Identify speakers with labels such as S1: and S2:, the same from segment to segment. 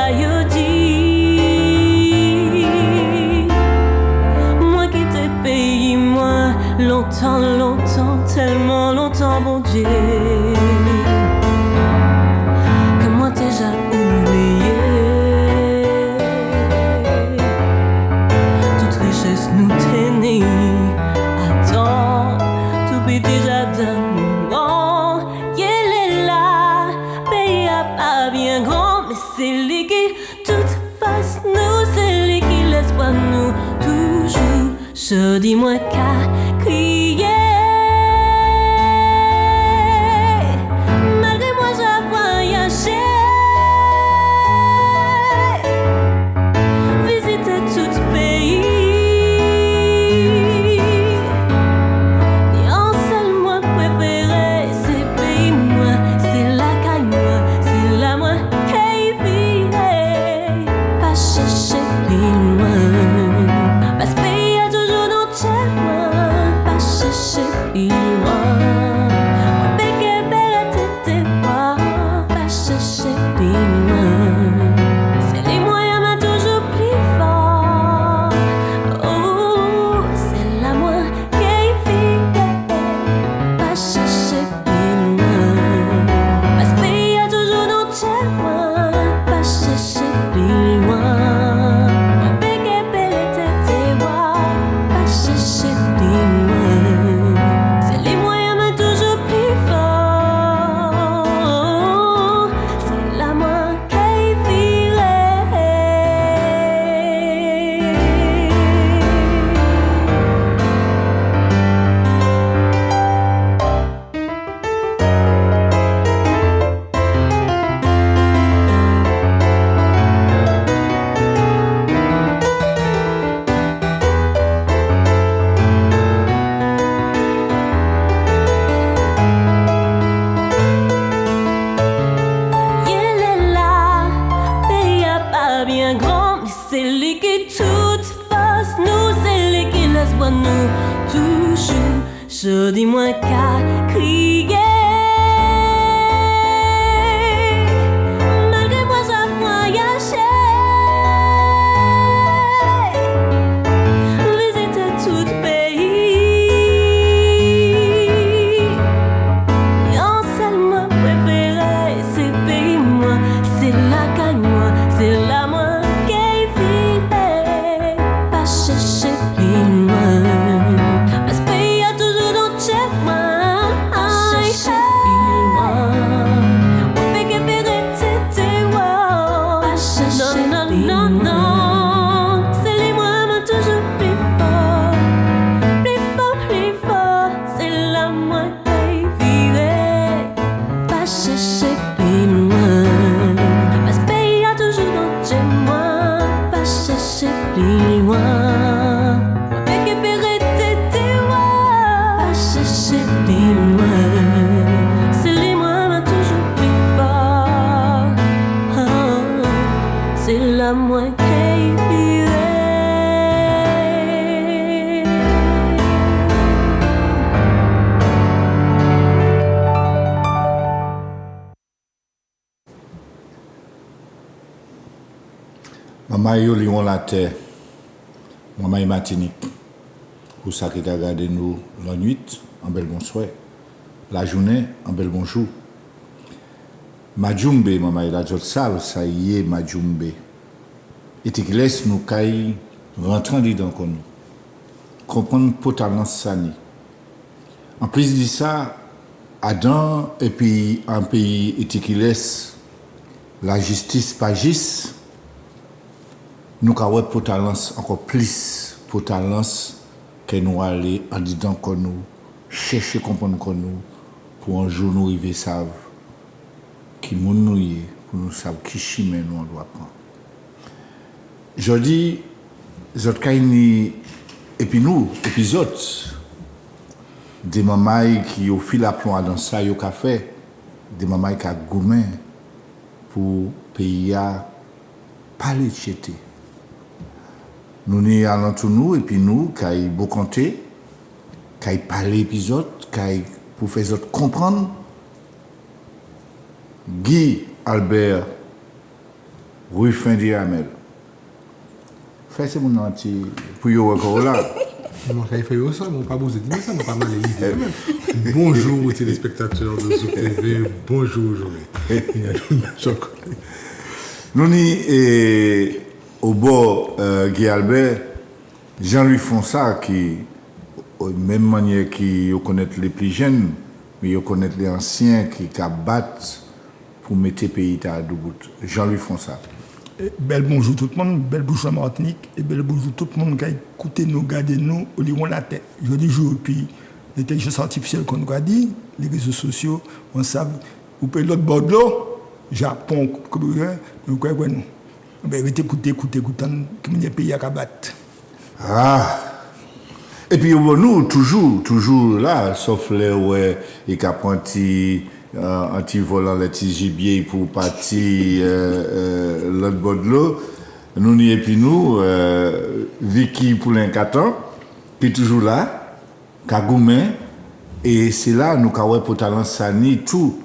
S1: ça yo dit. Moi qui t'ai payé, moi, longtemps, longtemps, tellement longtemps, mon Dieu. Que moi t'ai déjà oublié. Toute richesse nous tenait. Attends, tout peut déjà donné. Bien grand, mais c'est lui qui toute face nous, c'est lui qui laisse pas nous toujours. Je dis moi qu'à crier. Malgré moi j'ai voyagé, visité tout pays. Et un seul moi préféré, c'est pays moi, c'est la caille moi. Je dis moi qu'à crier. Malgré moi j'ai voyagé, visité tout pays. Et un seul mot préféré, c'est pays moi, c'est la caille moi, c'est la moi qui vit. Pas chercher plus loin.
S2: Maman yo lion la terre, maman est Martinique. Pour ça qui a regardé nous la nuit, en bel bonsoir, la journée, en bel bonjour. Majumbe, maman la jot sal, ça y est, Majumbe. Et qui laisse nous caille rentrant dedans comme nous. Comprendre totalement ça ni. En plus de ça, Adam et puis un pays et qui laisse la justice pas juste. Nous avons pour talent encore plus pour talent que nous aller en disant que nous chercher comprendre que nous pour un jour nous arriver savent qui nous y pour nous savoir qui chemin nous on doit prendre. Je dis zot kaini et puis nous épisode des mamans qui au fil à plomb dans ça yo café des mamans qui a gourmand pour pays à parler de chité. Nous n'y allons tous nous et puis nous qui beau compter qui parler épisode qui pour faire autres comprendre Guy Albert rue Fin-Diamel. Fais c'est mon anti pour y encore là.
S3: Mon frère fait ça, mon pas besoin de dire ça, mon pas mal l'idée. Bonjour aux téléspectateurs de Zouk TV, bonjour Joël.
S2: Nous sommes au bord Guy Albert, Jean-Louis Fonsa qui, de même manière qu'il connaît les plus jeunes, mais il connaît les anciens qui battent pour mettre le pays à debout. Jean-Louis Fonsa.
S4: Bel bonjour tout le monde, bel bonjour à Martinique et bel bonjour tout le monde qui a écouté nous, gardé nous, au lieu la tête. Je dis jour, puis l'intelligence artificielle qu'on nous a dit, les réseaux sociaux, on sait, vous pouvez l'autre bord de l'eau, Japon, Korea, nous quoi nous. Ben, écoutez, comme les pays à battre.
S2: Ah! Et puis, nous, toujours là, sauf les ouais, et qu'apprenti. Anti-volant les petits gibiers pour partir l'autre bord de l'eau. Nous n'y et puis nous, Vicky Poulin-Caton, qui est toujours là, Kagoumen, et c'est là nous avons pour talent ça ni tout,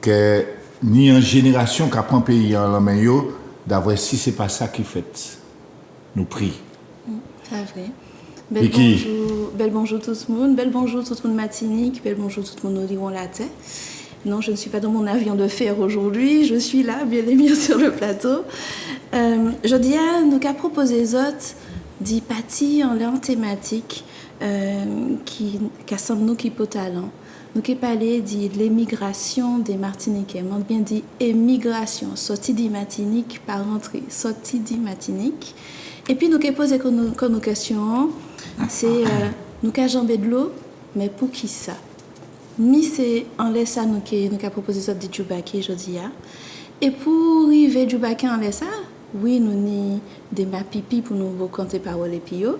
S2: que ni une génération qui apprend pays en la main d'avoir si c'est pas ça qui fait. Nous prie.
S1: C'est vrai. Bel bonjour tout le monde, bel bonjour tout le monde Martinique, bel bonjour tout le monde au la tête. Non, je ne suis pas dans mon avion de fer aujourd'hui, je suis là, bien et bien sur le plateau. Je dis à nous qu'à proposer les autres d'y partir en leur thématique qui sommes nous qui peut talent. Nous qui parler de l'émigration des Martiniquais, on bien dit émigration, sortie de Martinique par entrée, sortie de Martinique. Et puis nous qui poser comme nos questions, c'est nous qui jambé de l'eau, mais pour qui ça? Mi c'est en laissant nous qui proposé ça de Djoubaki aujourd'hui. Et pour arriver Djoubaki en laissant, oui, nous avons des mapipi pour nous raconter paroles et pio.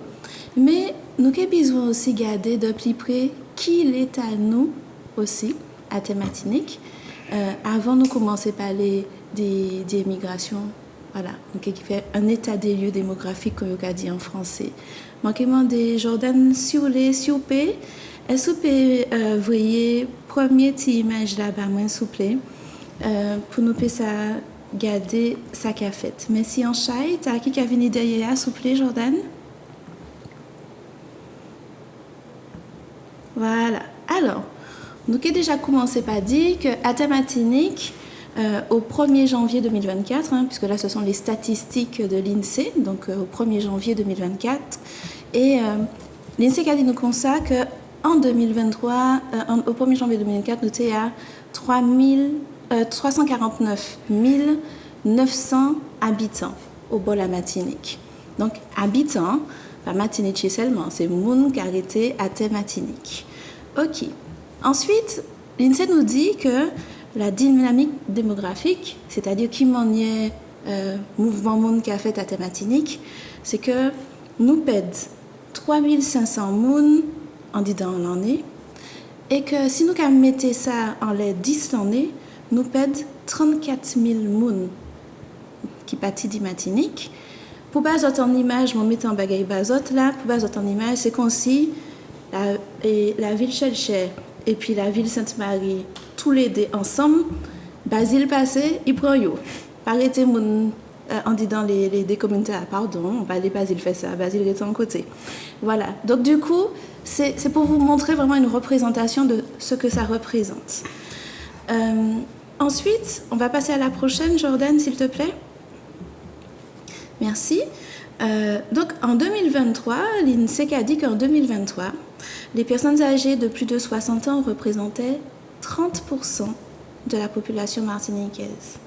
S1: Mais nous avons besoin aussi de garder de plus près qui l'est à nous aussi, à Martinique, avant de commencer à parler des migrations. Voilà, donc qui fait un état des lieux démographiques, comme on a dit en français. Manquement des Jordan sur les soupés. Est-ce que vous pouvez voir première image là-bas, s'il vous plaît, pour nous garder ça qu'a fait. Merci en chai. T'as qui a venu derrière, s'il vous plaît, Jordan? Voilà. Alors, nous avons déjà commencé par dire qu'à Martinique, au 1er janvier 2024, puisque là ce sont les statistiques de l'INSEE, donc au 1er janvier 2024, et l'INSEE a dit nous comme ça qu'en 2023, au 1er janvier 2024, nous étions à 349 900 habitants au bol à Martinique. Donc habitants, pas Martinique seulement, c'est moun qui arrêté à Martinique. Ok. Ensuite, l'INSEE nous dit que la dynamique démographique, c'est-à-dire qui m'en est mouvement monde qui a fait à Martinique, c'est que nous perdons 3500 moun en 10 ans l'année, et que si nous mettons ça en les 10 l'année, nous perdons 34 000 moun qui partent de Martinique. Pour baser en image, je mets en bagaille basote là, pour baser en image, c'est qu'on si la ville Chelcher et puis la ville Sainte-Marie, tous les deux ensemble, Basile passé, il prend yo. Arrêtez mon en disant les communautés, pardon, on va aller Basile fait ça, Basile est en côté. Voilà. Donc du coup, c'est pour vous montrer vraiment une représentation de ce que ça représente. Ensuite, on va passer à la prochaine, Jordan, s'il te plaît. Merci. Donc en 2023, l'INSEE a dit qu'en 2023, les personnes âgées de plus de 60 ans représentaient 30% de la population martiniquaise.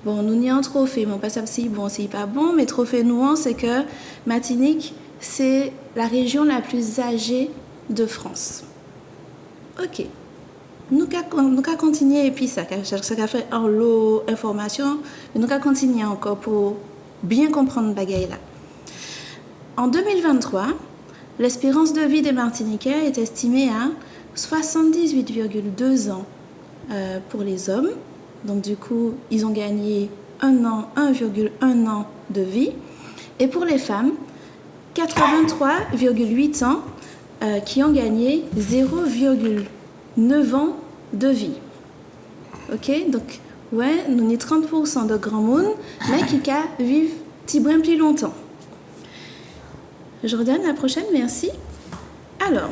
S1: Bon, nous n'y en trophée, mais pas ça si bon, c'est pas bon, mais trophée nouant, c'est que Martinique, c'est la région la plus âgée de France. Ok. Nous allons continuer, et puis ça a fait en lot information, mais nous allons continuer encore pour bien comprendre le bagaille là. En 2023, l'espérance de vie des Martiniquais est estimée à 78,2 ans pour les hommes. Donc du coup, ils ont gagné 1,1 an de vie. Et pour les femmes, 83,8 ans qui ont gagné 0,9 ans de vie. Ok, donc
S5: Ouais, nous avons 30% de grands monde, mais qui vivent petit brin plus longtemps. Jordan, la prochaine, merci. Alors,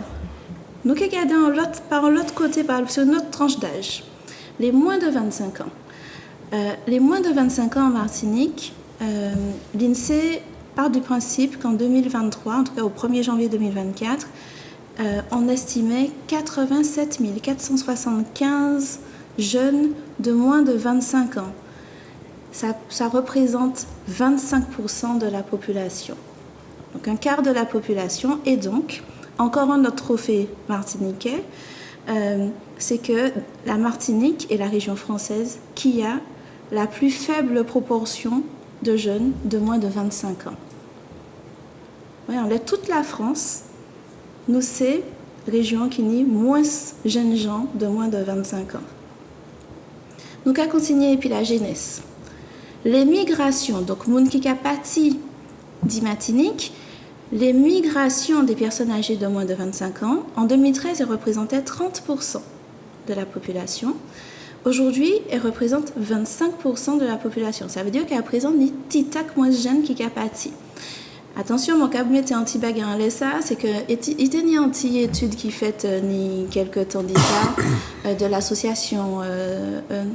S5: nous regardons par l'autre côté, sur notre tranche d'âge, les moins de 25 ans. Les moins de 25 ans en Martinique, l'INSEE part du principe qu'en 2023, en tout cas au 1er janvier 2024, on estimait 87 475 jeunes de moins de 25 ans. Ça représente 25% de la population. Donc un quart de la population. Et donc, encore un autre trophée martiniquais, c'est que la Martinique est la région française qui a la plus faible proportion de jeunes de moins de 25 ans. Ouais, on est toute la France, nous c'est région qui nie moins jeunes gens de moins de 25 ans. Nous allons continuer et puis la jeunesse. Les migrations, donc moun qui a pâti d'Imatinique, les migrations des personnes âgées de moins de 25 ans, en 2013, elles représentaient 30% de la population. Aujourd'hui, elles représentent 25% de la population. Ça veut dire qu'à présent, il y a titac moins jeunes qui a pâti. Attention, mon cas mettait un petit bague en ça, c'est que il y a une anti-étude qui fait ni quelques temps déjà de l'association,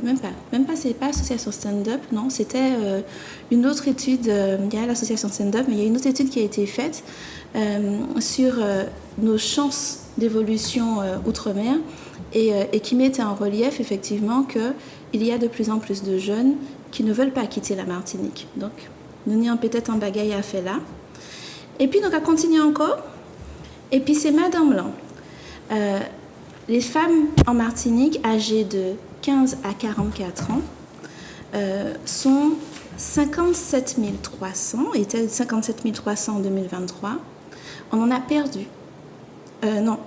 S5: même pas c'est pas l'association Stand-Up, non, c'était une autre étude, il y a l'association Stand-Up, mais il y a une autre étude qui a été faite sur nos chances d'évolution outre-mer et qui mettait en relief effectivement qu'il y a de plus en plus de jeunes qui ne veulent pas quitter la Martinique. Donc, nous y avons peut-être un bagaille à faire là. Et puis, nous allons continuer encore. Et puis, c'est Madame Blanc. Les femmes en Martinique âgées de 15 à 44 ans sont 57 300, étaient 57 300 en 2023. On en a perdu. Non,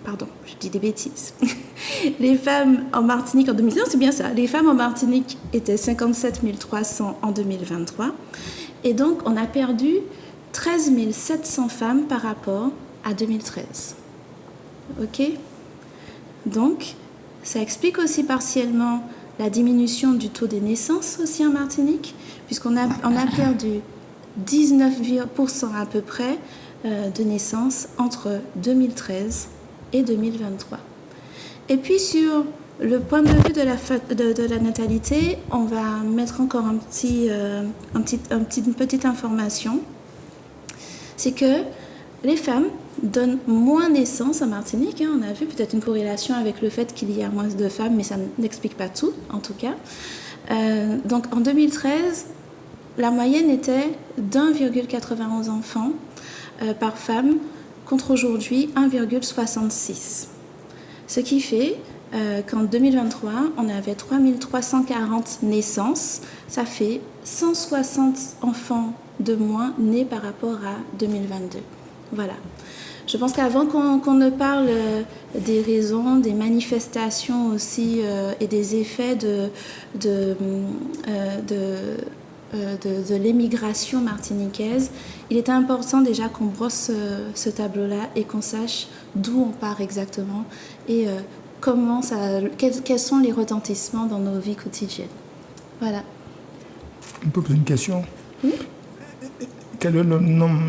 S5: pardon, je dis des bêtises. Les femmes en Martinique en 2019, c'est bien ça. Les femmes en Martinique étaient 57 300 en 2023. Et donc, on a perdu 13 700 femmes par rapport à 2013. OK ? Donc, ça explique aussi partiellement la diminution du taux des naissances aussi en Martinique, puisqu'on a perdu 19% à peu près de naissances entre 2013 et 2023. Et puis, sur le point de vue de la natalité, on va mettre encore une petite information. C'est que les femmes donnent moins naissance en Martinique. On a vu peut-être une corrélation avec le fait qu'il y a moins de femmes, mais ça n'explique pas tout, en tout cas. Donc en 2013, la moyenne était d'1,91 enfants par femme, contre aujourd'hui 1,66. Ce qui fait qu'en 2023, on avait 3340 naissances. Ça fait 160 enfants de moins nés par rapport à 2022. Voilà. Je pense qu'avant qu'on ne parle des raisons, des manifestations aussi et des effets de l'émigration martiniquaise, il est important déjà qu'on brosse ce tableau-là et qu'on sache d'où on part exactement et quels sont les retentissements dans nos vies quotidiennes. Voilà.
S4: On peut poser une question.
S5: Oui.
S4: Quel est le nombre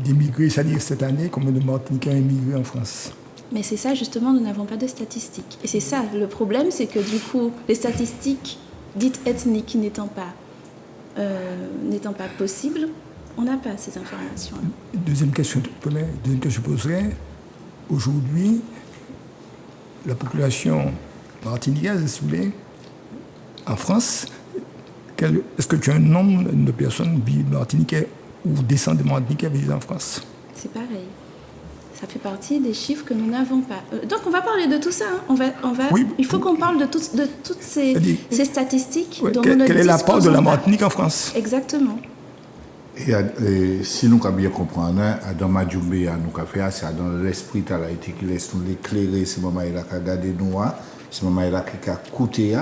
S4: d'immigrés, c'est-à-dire cette année, combien de Martiniquais ont immigré en France?
S5: Mais c'est ça, justement, nous n'avons pas de statistiques. Et c'est ça, le problème, c'est que du coup, les statistiques dites ethniques n'étant pas possibles, on n'a pas ces informations-là.
S4: Deuxième question que je poserais, aujourd'hui, la population martiniquaise, si vous voulez, en France, est-ce que tu as un nombre de personnes martiniquais ou descendants de Martiniquais vivant en France?
S5: C'est pareil. Ça fait partie des chiffres que nous n'avons pas. Donc on va parler de tout ça. Hein.
S4: Oui.
S5: Il faut qu'on parle de toutes ces statistiques.
S4: Oui.
S5: Dont
S4: Quel est l'apport de la Martinique en France?
S5: Exactement.
S2: Et si nous avons bien compris, dans Majumbe, nous avons fait ça dans l'esprit de la qui laisse nous l'éclairer, c'est moment là qui a gardé nous, c'est moment là qui a coûté.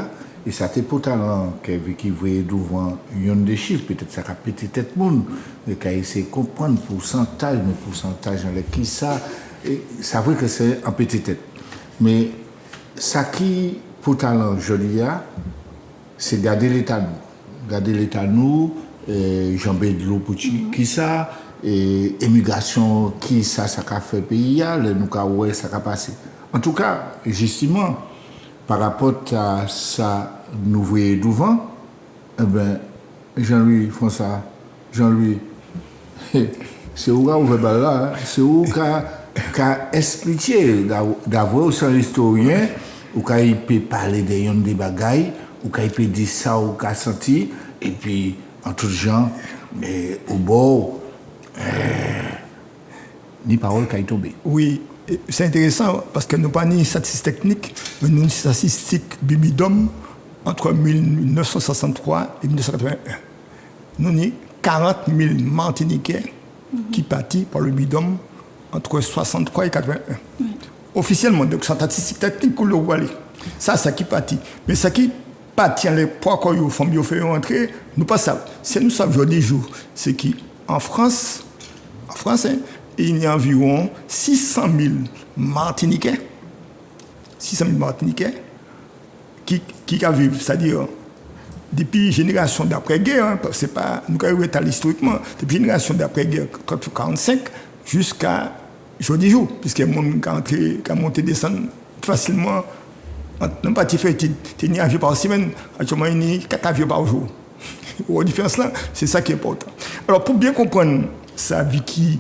S2: Et ça t'est pour talent qui voyait devant une des chiffres, peut-être ça a pété tête monde, et qui a essayé de comprendre pourcentage, mais pourcentage dans les qui ça, et ça vrai que c'est un petit tête. Mais ça qui pour talent joli, c'est garder l'état nous. Garder l'état nous, jambé de l'eau pour qui ça, et émigration qui ça a fait pays, le nous ouais ça a passé. En tout cas, justement, par rapport à ça, nous voyons devant, eh ben, Jean-Louis François, Jean-Louis, c'est où on va là, c'est où qu'a expliqué d'avoir au sein historien, ou qu'il peut parler des bagailles, ou qu'il peut dire ça ou qu'a senti, et puis en tout genre, mais au bord, ni parole qui est tombée.
S4: Oui, c'est intéressant parce que nous n'avons pas ni statistiques techniques, mais nous avons une statistique Bibidom entre 1963 et 1981. Nous avons 40 000 Martiniquais qui partent par le Bidom entre 63 et 81. Officiellement, donc statistique technique qu'on le voit. Ça qui partit. Mais ça qui partit, les poids qu'on a fait, nous fait rentrer, nous pas ça. Si nous savons des jours, c'est qu'en France, il y a environ 600 000 Martiniquais, qui vivent, c'est-à-dire depuis génération d'après-guerre, c'est pas, nous avons étalé historiquement, depuis génération d'après-guerre, 1945, jusqu'à aujourd'hui jour, puisque les gens qui ont monté descendre facilement, non pas fait un avion par semaine, actuellement il y a 4 avions par jour. La différence là, c'est ça qui est important. Alors pour bien comprendre ça, Vicky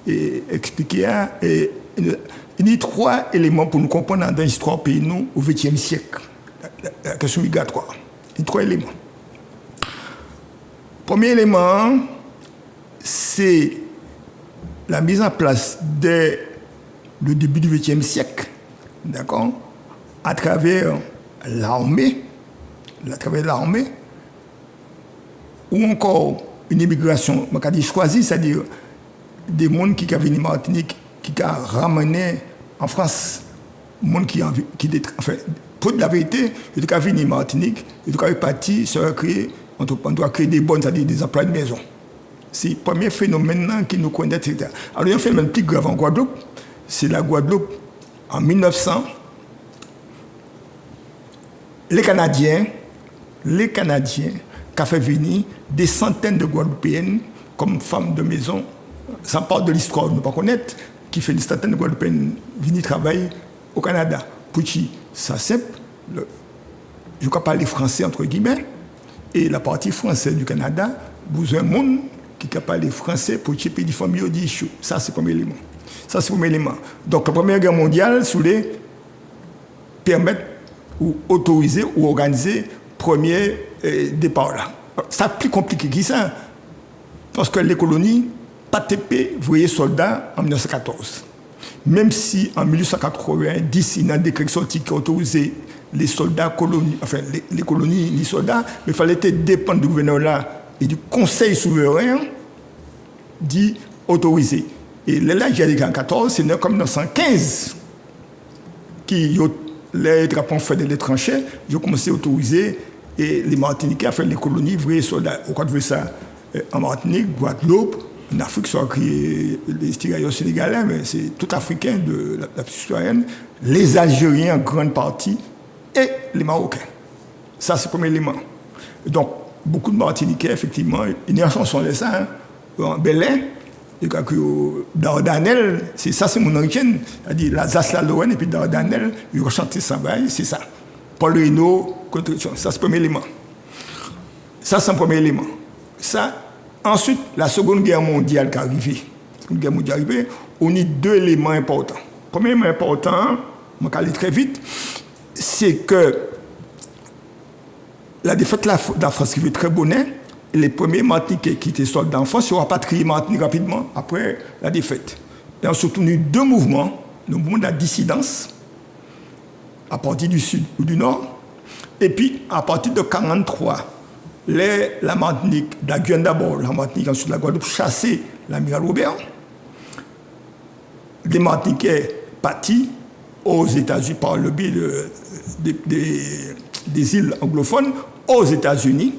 S4: expliqué, il y a 3 éléments pour nous comprendre dans l'histoire pays nous au XXe siècle. La question migratoire. Il y a 3 éléments. Premier élément, c'est la mise en place dès le début du XXe siècle, d'accord, à travers l'armée, ou encore une immigration, choisie, c'est-à-dire des gens qui ont venu en Martinique, qui ont ramené en France, des gens qui enfin, pour la vérité, ils ont venu en Martinique, ils ont parti, on doit créer des bonnes, c'est-à-dire des emplois de maison. C'est le premier phénomène qui nous connaît, etc. Alors, il y a un phénomène plus grave en Guadeloupe, c'est la Guadeloupe, en 1900, les Canadiens qui ont fait venir des centaines de Guadeloupéennes comme femmes de maison, ça part de l'histoire, nous ne pas connaître, qui fait des centaines de Guadeloupéennes venir travailler au Canada. Pour qui ça simple, je ne crois pas les Français, entre guillemets, et la partie française du Canada, besoin de monde qui ne parle pas français pour que les familles disent ça, c'est le premier élément. Donc, la Première Guerre mondiale, sous les permettre ou autoriser ou organiser le premier départ là. C'est plus compliqué que ça, parce que les colonies, pas TP, voyaient soldats en 1914. Même si en 1890, il y a un décret sorti qui autorisait les soldats colonies, enfin les colonies, les soldats, mais il fallait dépendre du gouverneur là et du conseil souverain d'y autoriser. Et là, j'ai dit en 14, c'est comme 1915 qui les drapeaux fait des tranchées, j'ai commencé à autoriser et les Martiniquais à faire les colonies, vrais soldats. Pourquoi tu veux ça en Martinique, Guadeloupe, en Afrique, ça a créé les tirailleurs sénégalais, mais c'est tout africain de la citoyenne, les Algériens en grande partie et les Marocains. Ça, c'est le premier élément. Donc, beaucoup de Martiniquais, effectivement, il y a une chanson de ça, en Belin, Dardanelle, c'est ça, c'est mon origine, c'est-à-dire l'Alsace, la Lorraine, et puis Dardanelle, ils ont chanté ça, c'est ça. Paul Reynaud, construction, ça, c'est le premier élément. Ça, c'est un premier élément. Ça, ensuite, la Seconde Guerre mondiale qui est arrivée, on a 2 éléments importants. Le premier élément important, je vais aller très vite, c'est que la défaite de la France qui fait très bonnet, les premiers Martiniquais qui étaient soldats en France, ils ont rapatrié Martinique rapidement après la défaite. Et ensuite, on a eu 2 mouvements, le mouvement de la dissidence, à partir du sud ou du nord, et puis à partir de 1943, la Martinique, la Guyane d'abord, la Martinique, ensuite la Guadeloupe, chasser l'amiral Robert. Les Martiniquais partis aux États-Unis par le biais des îles anglophones, aux États-Unis,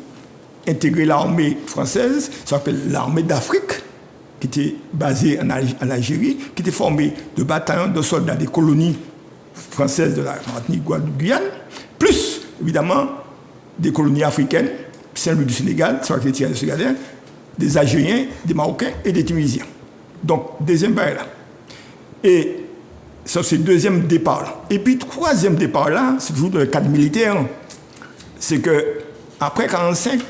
S4: intégrer l'armée française, ça s'appelle l'armée d'Afrique, qui était basée en Algérie, qui était formée de bataillons de soldats des colonies françaises de la Martinique, Guadeloupe, Guyane, plus évidemment, des colonies africaines, Saint-Louis du Sénégal, Saint-Louis du Sénégal, des Algériens, des Marocains et des Tunisiens. Donc, deuxième bail là. Et ça, c'est le deuxième départ là. Et puis, troisième départ là, c'est toujours dans le cadre militaire. C'est que après 1945,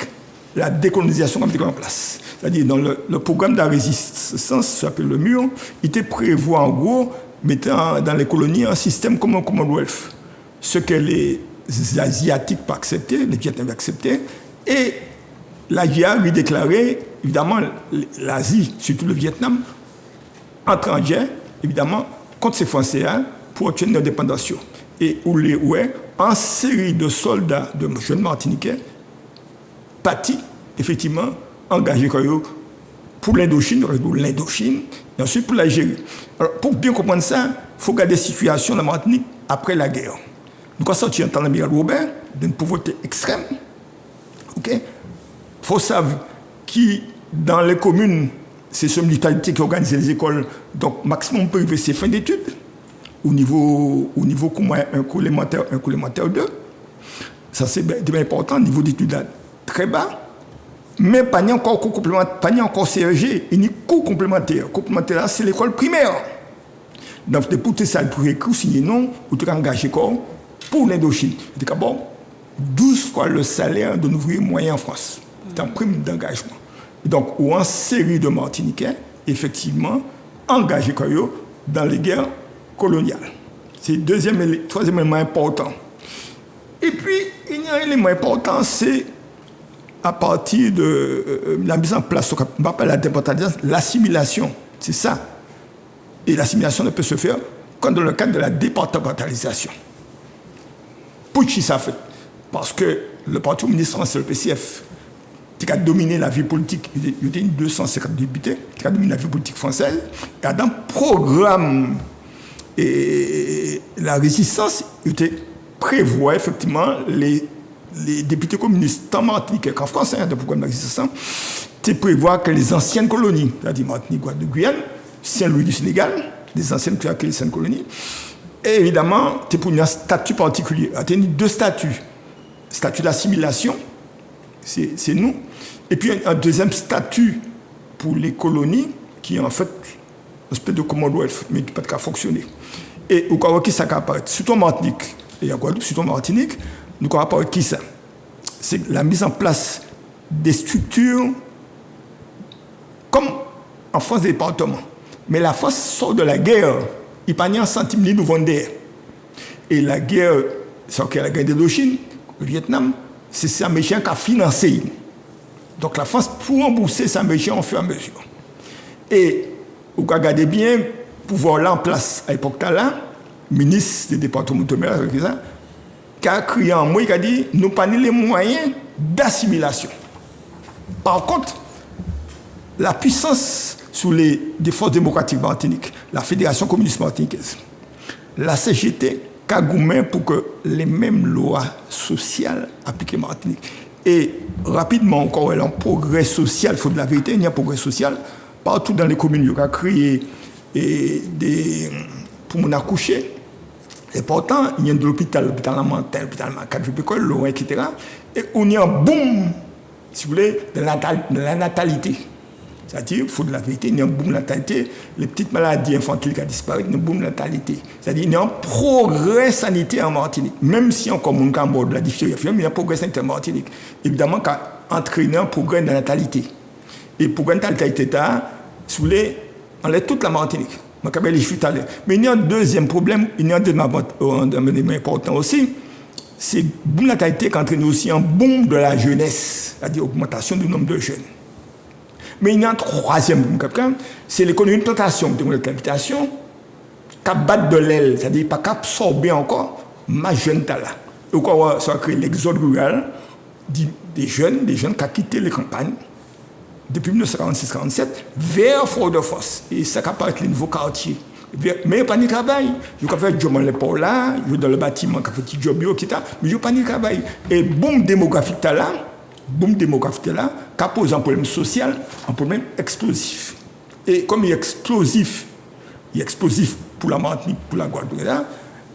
S4: la décolonisation a été en place. C'est-à-dire, dans le programme de la résistance, ça s'appelle le mur, il était prévu en gros, mettant dans les colonies un système comme le Commonwealth. Ce que les Asiatiques pas accepté, les Vietnamiens acceptaient, et la GIA lui déclarait, évidemment, l'Asie, surtout le Vietnam, entre en guerre, évidemment, contre ces Français pour obtenir l'indépendance. Et en série de soldats, de jeunes Martiniquais, partis, effectivement, engagés pour l'Indochine, et ensuite pour l'Algérie. Alors, pour bien comprendre ça, il faut regarder la situation de la Martinique après la guerre. Nous avons sorti un temps l'amiral Robert d'une pauvreté extrême. Il faut savoir qui, dans les communes, c'est ce municipalité qui organise les écoles, donc maximum privé, c'est fin d'études, au niveau un cours élémentaire 2. Ça, c'est bien important, niveau d'études très bas. Mais pas encore cours complémentaire, pas encore CEG, il y a cours complémentaire. Complémentaire, c'est l'école primaire. Donc, pour tout ça, pour écrire, signer non, ou tu engagé pour l'Indochine. C'est bon, 12 fois le salaire d'un ouvrier moyen en France. C'est un prime d'engagement. Donc, ou en série de Martiniquais, effectivement, engagés dans les guerres coloniales. C'est le troisième élément important. Et puis, il y a un élément important, c'est à partir de la mise en place, on va pas la départementalisation, l'assimilation. C'est ça. Et l'assimilation ne peut se faire que dans le cadre de la départementalisation. Pour qui ça fait? Parce que le parti communiste français, le PCF, qui a dominé la vie politique, il y a 250 députés, qui a dominé la vie politique française, et dans le programme et la résistance, il prévoit effectivement les députés communistes, tant Martinique qu'en France, dans le programme de la résistance, tu prévois que les anciennes colonies, c'est-à-dire Martinique, Guadeloupe, Guyane, Saint-Louis du Sénégal, les anciennes colonies, et évidemment, tu pour un statut particulier. Tu as deux statuts. Statut d'assimilation, c'est nous. Et puis un deuxième statut pour les colonies, qui est en fait une espèce de Commonwealth, mais qui ne peut pas fonctionner. Et au cas où ça apparaît, surtout en Martinique, et en Guadeloupe, surtout en Martinique, nous avons apparaît qui ça? C'est la mise en place des structures comme en France des départements. Mais la France sort de la guerre. Il n'y a pas un centime ni nous vendre. Et la guerre, c'est la guerre d'Indochine, le Vietnam, c'est ces Américains qui a financé. Donc la France, pour rembourser ces Américains, on fait à mesure. Et vous regardez bien, pouvoir là en place à l'époque là, ministre des départements de mer, qui a crié en moi, qui a dit nous n'avons pas les moyens d'assimilation. Par contre, la puissance sous les forces démocratiques martiniques, la Fédération communiste martiniquaise, la CGT, Cagoumé pour que les mêmes lois sociales appliquées en Martinique. Et rapidement encore, il y a un progrès social, il faut de la vérité, il y a un progrès social. Partout dans les communes, il y a créé pour mon accoucher. Et pourtant, il y a de l'hôpital Lamantin, l'hôpital Macadripécole, Lorrain, etc. Et on y a un boom, si vous voulez, de la natalité. C'est-à-dire, il faut de la vérité, il y a un boom de natalité. Les petites maladies infantiles qui ont disparu, il y a un boom de natalité. C'est-à-dire, il y a un progrès sanitaire en Martinique. Même si encore mon cas mort de la diphtérie, il y a un progrès sanitaire en Martinique. Évidemment, qui a entraîné un progrès de la natalité. Et le progrès de la natalité, si vous voulez, on est toute la Martinique. Mais il y a un deuxième problème, il y a un deuxième élément important aussi, c'est le boom de la natalité qui entraîne aussi un boom de la jeunesse, c'est-à-dire augmentation du nombre de jeunes. Mais il y a un troisième boom, c'est l'économie de plantation, de l'habitation, qui bat de l'aile, c'est-à-dire pas absorber encore ma jeune talent. Et quoi, ça a créé l'exode rural des jeunes qui ont quitté les campagnes depuis 1946-47 vers Fort-de-France. Et ça a apparaît les nouveaux quartiers. Mais il n'y a pas de travail. Je peux faire du job dans l'épaule là, je dans le bâtiment, je fais du job, etc. Mais je n'ai pas de travail. Et boom démographique là, qui pose un problème social, un problème explosif. Et comme il est explosif pour la Martinique, pour la Guadeloupe,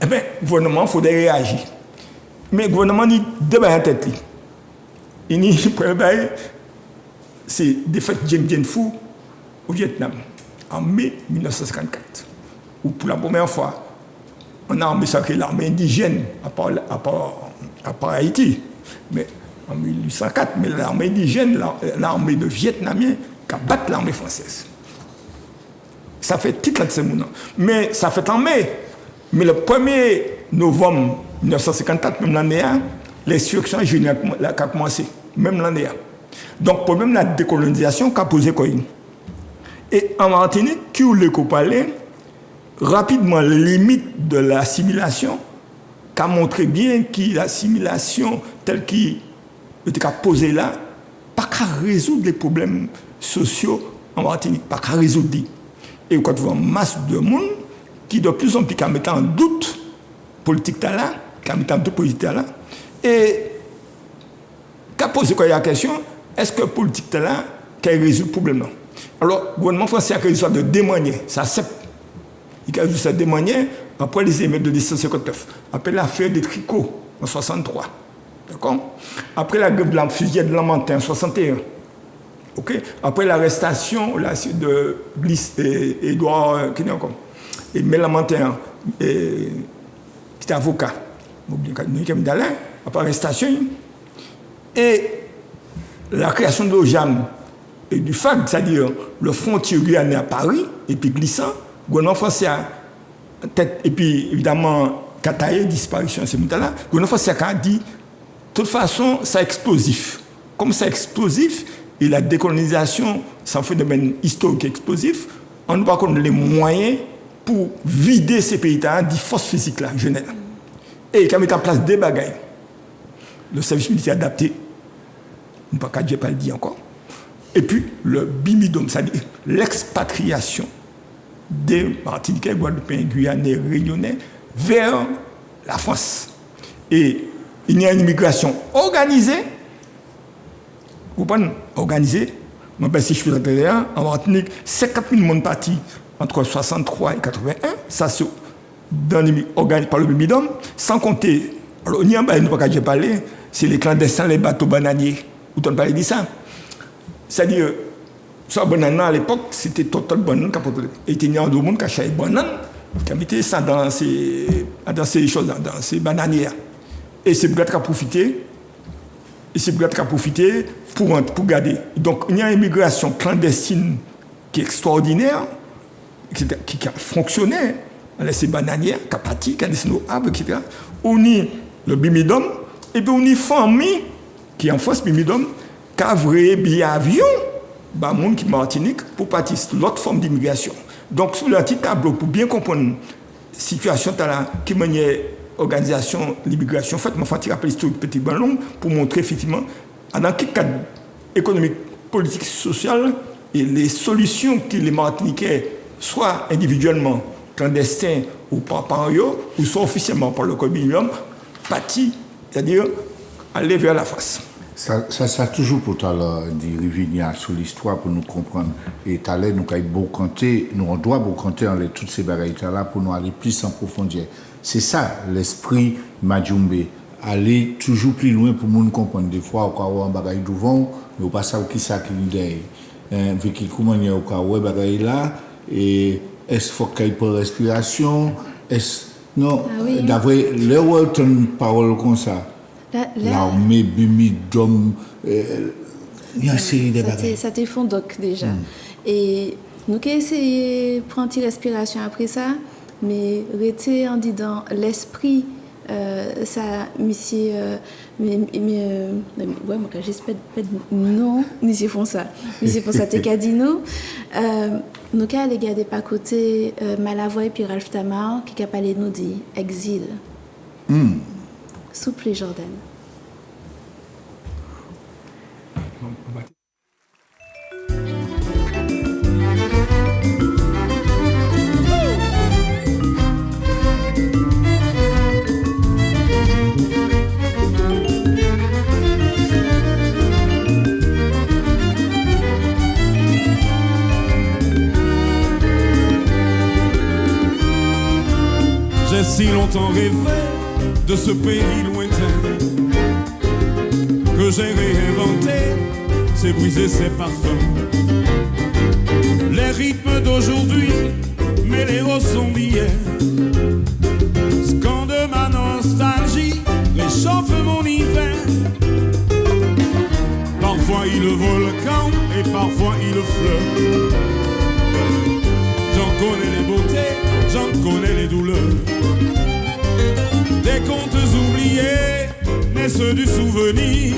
S4: eh bien, le gouvernement, il faudrait réagir. Mais le gouvernement dit débat en tête. Il dit, c'est défaite Dien Bien Phu au Vietnam en mai 1954. Où pour la première fois, on a massacré l'armée indigène à part Haïti. Mais en 1804, mais l'armée indigène, l'armée de Vietnamiens qui a battu l'armée française. Ça fait titre de ce moment. Mais ça fait en mai. Mais le 1er novembre 1954, même l'année, l'insurrection générale a commencé. Même l'année. Donc, le problème de la décolonisation qu'a posé quoi. Et en Martinique, qui voulait qu'on parle rapidement les limites de l'assimilation, qui a montré bien que l'assimilation telle qu'il était posée là, pas qu'à résoudre les problèmes sociaux en Martinique, pas qu'à résoudre. Et quand vous avez une masse de monde qui de plus en plus mettent en doute politique là, qui mettent en doute politique là, et qui a posé quoi la question, est-ce que politique là qui résout le problème là? Alors, le gouvernement français a créé de démoigner, ça accepte. Il a réussi ça démoigner après les émeutes de 1959, après l'affaire des tricots en 1963. D'accord? Après la grève de la fusillade de Lamentin en 1961. Okay? Après l'arrestation de Bliss et Edouard et Mélamantin, qui était avocat, après l'arrestation, et la création de l'OJAM et du FAG, c'est-à-dire le frontier guyanais à Paris, et puis glissant, le gouvernement français a tête, et puis évidemment, Kataye, disparition de ces moments-là, le gouvernement français a dit, de toute façon, c'est explosif. Comme c'est explosif, et la décolonisation, c'est un phénomène historique explosif, on doit connaître les moyens pour vider ces pays-là des forces physiques-là, jeunesse. Et il a mis en place des bagailles. Le service militaire adapté, je ne sais pas je pas le dire encore. Et puis le bimidum, c'est-à-dire l'expatriation des Martiniquais, Guadeloupéens, Guyanais, Réunionnais vers la France. Et il y a une immigration organisée. Vous comprenez? Organisée. Si je fais l'intérieur, en Martinique, 50 000 personnes partis entre 63 et 81. Ça, c'est organisé par le bimidum. Sans compter, alors, il n'y a pas que parlé, c'est les clandestins, les bateaux bananiers. Vous avez parlé de ça? C'est-à-dire, ça, banane à l'époque, c'était total banane. Et il y a deux monde qui achetaient banane, qui a mis ça dans ces choses, dans ces bananières. Et c'est pour qui a profité. Et c'est pour qui a profité pour garder. Donc, il y a une immigration clandestine qui est extraordinaire, qui a fonctionné. On a ces bananières, qui a parti, qui a des arbres, etc. On y le bimidum, et puis on y famille, qui est en France, bimidum, qui a vrai billet avion, bah, monde qui est Martinique, pour partir de l'autre forme d'immigration. Donc, sur le petit tableau, pour bien comprendre la situation qui mène organisation l'immigration, en fait, je vais rappeler l'histoire du petit ballon pour montrer effectivement, dans quel cadre économique, politique, social, et les solutions que les Martiniquais, soit individuellement, clandestins ou par eux, ou soit officiellement par le code minimum, partis, c'est-à-dire aller vers la face.
S2: Ça toujours pour toi dit Rivinia sur l'histoire pour nous comprendre. Et tout à l'heure, on doit beaucoup compter en toutes ces bagailles-là pour nous aller plus en profondeur. C'est ça l'esprit Majumbe. Aller toujours plus loin pour nous comprendre. Des fois, on a un bagaille devant, mais on passe à qui ça qui est derrière. Vu qu'il comment il y a un bagaille là, et est-ce qu'il faut qu'il y ait pour respiration? Non, d'après les Walton parole comme ça. L'armée, bimidum, il y a une série de bagages.
S5: Ça te fond donc déjà. Et nous avons essayé de prendre une respiration après ça, mais rester en disant l'esprit, ça, monsieur, ouais, moi, j'espère non, monsieur font ça. Monsieur font ça, t'es qu'à dire nous. Nous avons allé garder par côté Malavoie et puis Ralph Tamar, qui a parlé nous dit exil. Souple Jordan.
S6: J'ai si longtemps rêvé de ce pays lointain matin que j'ai réinventé, c'est briser ses parfums. Les rythmes d'aujourd'hui mêlés aux sons d'hier scandent ma nostalgie, réchauffe mon hiver. Parfois il volcan et parfois il fleuve. J'en connais les beautés, j'en connais les douleurs. Des contes oubliés naissent du souvenir.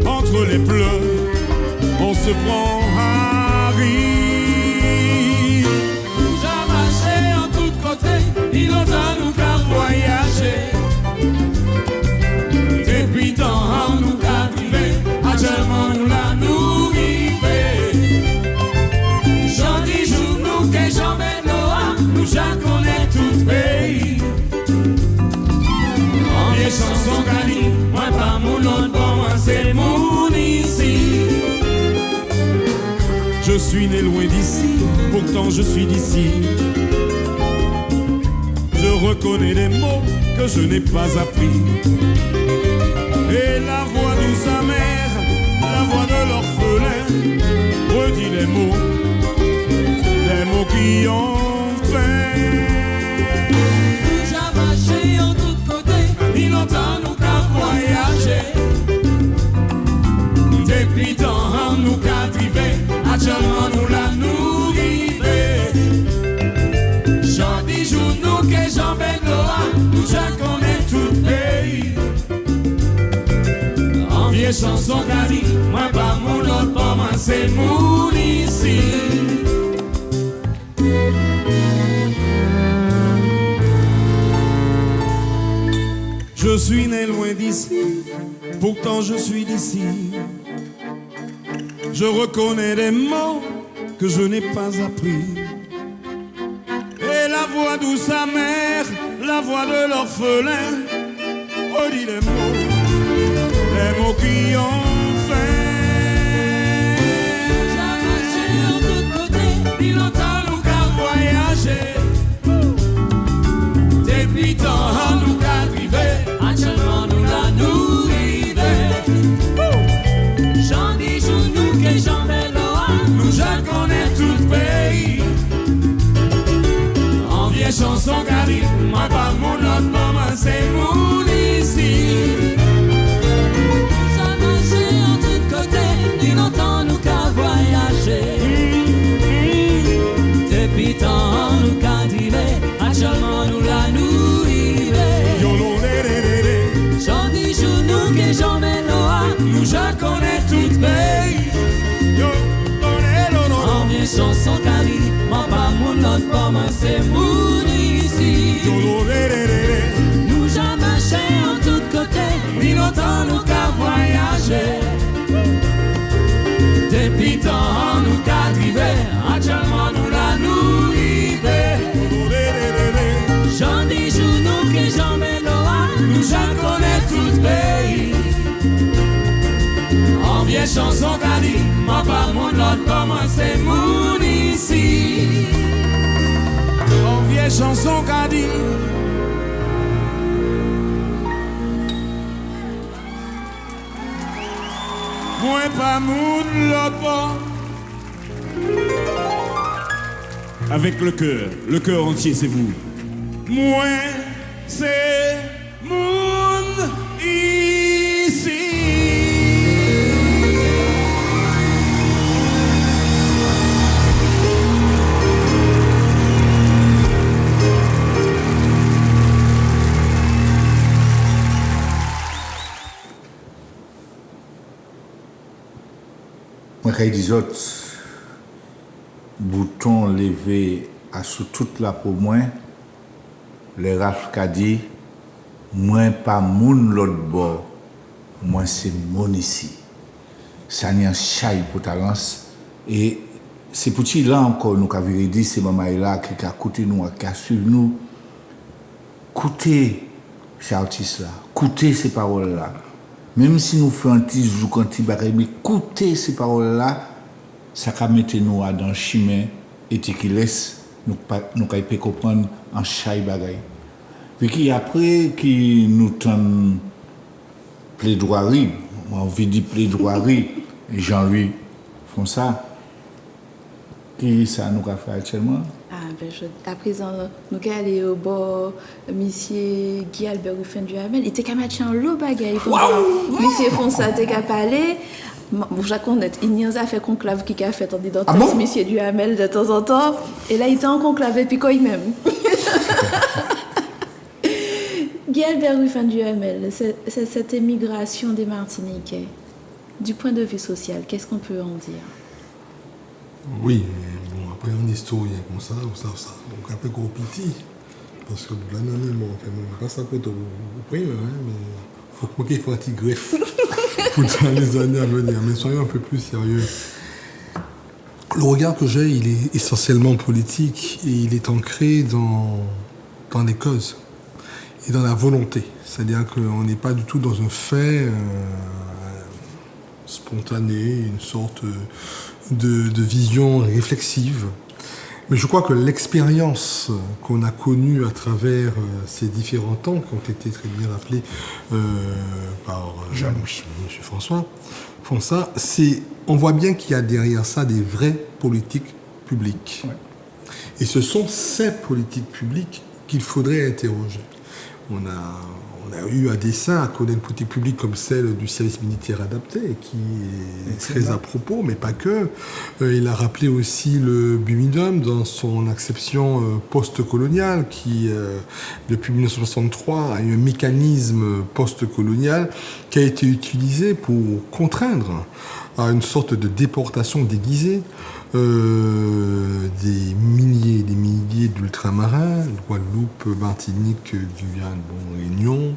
S6: Entre les pleurs, on se prend à rire. J'ai marché en tous côtés, il longtemps nous qu'à voyager. Depuis temps, nous qu'à vivre, actuellement nous la nourrir. J'en dis jour nous que j'en mets Noah, nous j'en connais tout pays. En vieille chanson gani, moi pas mon autre, bon moi c'est mon ici. Je suis né loin d'ici, pourtant je suis d'ici. Je reconnais les mots que je n'ai pas appris. Et la voix douce amère, la voix de l'orphelin, redit les mots qui ont fait. J'ai marché en tous côtés, ni longtemps nous qu'à voyager. Depuis temps nous qu'à driver, actuellement nous la nourrir. J'en dis jour nous que j'en vais Noah, nous je connais tout pays. En vieille chanson qu'a dit, moi pas mon autre, pas moi c'est mon ici. Je suis né loin d'ici, pourtant je suis d'ici. Je reconnais des mots que je n'ai pas appris. Et la voix douce amère, la voix de l'orphelin, redit les mots qui ont fait. J'ai marché en tous côtés, il longtemps nous qu'à voyager. Depuis temps nous qu'à driver, actuellement nous la nourrir. J'en dis jour nous que j'en vais Noah, nous je connais tout pays. En vieille chanson gari, moi pas mon autre, maman c'est mon ici. J'ai marché en tous côtés, ni longtemps nous qu'à voyager. Depuis temps nous qu'à driver, actuellement nous la nourrir. J'en dis jour nous que j'en vais Noah, nous je connais tout pays. En vieille chanson Cali, moi pas mon autre, pas moi c'est mon ici. Nous j'ai marché en tous côtés, ni longtemps nous qu'à voyager. Depuis temps nous qu'à driver, actuellement nous la nourrir. J'en dis jour nous que j'en vais Noah, nous je connais tout pays. En vieille chanson qu'a dit, moi pas mon autre, pas moi c'est mon ici. En vieille chanson qu'a dit. Moi pas mon l'autre. Avec le cœur entier c'est vous. Moi c'est mon ici.
S2: Moi, quand ils autres, bouton levé à sous toute la peau moins, le Raf qu'a dit, moi pas moun l'autre bord, moi c'est mon ici. Ça n'y a chaille pour talence et c'est pour là encore nous qu'avons dit c'est maman là qui a écouté nous, qui a suivi nous. Écoutez ces artistes là, écoutez ces paroles là. Même si nous faisons un petit zouk, un petit bagay, mais écoutez ces paroles là, ça va mettre nous dans le chemin et qui laisse nous comprendre en chaille bagay. Puis après qui nous tend plaidoirie, envie de plaidoirie, et Jean-Louis font ça. Qui ça nous a fait actuellement?
S5: À présent, nous allons aller au bord, monsieur Guy Albert Ruffin Duhamel, il était qu'à mettre en l'eau bagaille. Monsieur Fonsa était qu'à parler. Je connais, il y a un fait conclave qui a fait en disant monsieur Duhamel de temps en temps. Et là, il était en conclave et puis quoi il même. Guy Albert Ruffin Duhamel, c'est cette émigration des Martiniquais. Du point de vue social, qu'est-ce qu'on peut en dire?
S3: Oui, mais bon, après un historien comme ça, donc après qu'on petit, parce que là, non, on passe à côté au premier, mais il faut qu'il faut un petit greffe pour dans les années à venir. Mais soyons un peu plus sérieux. Le regard que j'ai, il est essentiellement politique et il est ancré dans les causes et dans la volonté. C'est-à-dire qu'on n'est pas du tout dans un fait spontané, une sorte de vision réflexive. Mais je crois que l'expérience qu'on a connue à travers ces différents temps, qui ont été très bien rappelés par M. François Fonsa, on voit bien qu'il y a derrière ça des vraies politiques publiques. Ouais. Et ce sont ces politiques publiques qu'il faudrait interroger. On a eu à dessein à connaître une politique publique comme celle du service militaire adapté, qui est très à propos, mais pas que. Il a rappelé aussi le BUMIDUM dans son acception post-coloniale, qui, depuis 1963, a eu un mécanisme post-colonial qui a été utilisé pour contraindre à une sorte de déportation déguisée des milliers d'ultramarins, Guadeloupe, Martinique, Guyane, Réunion,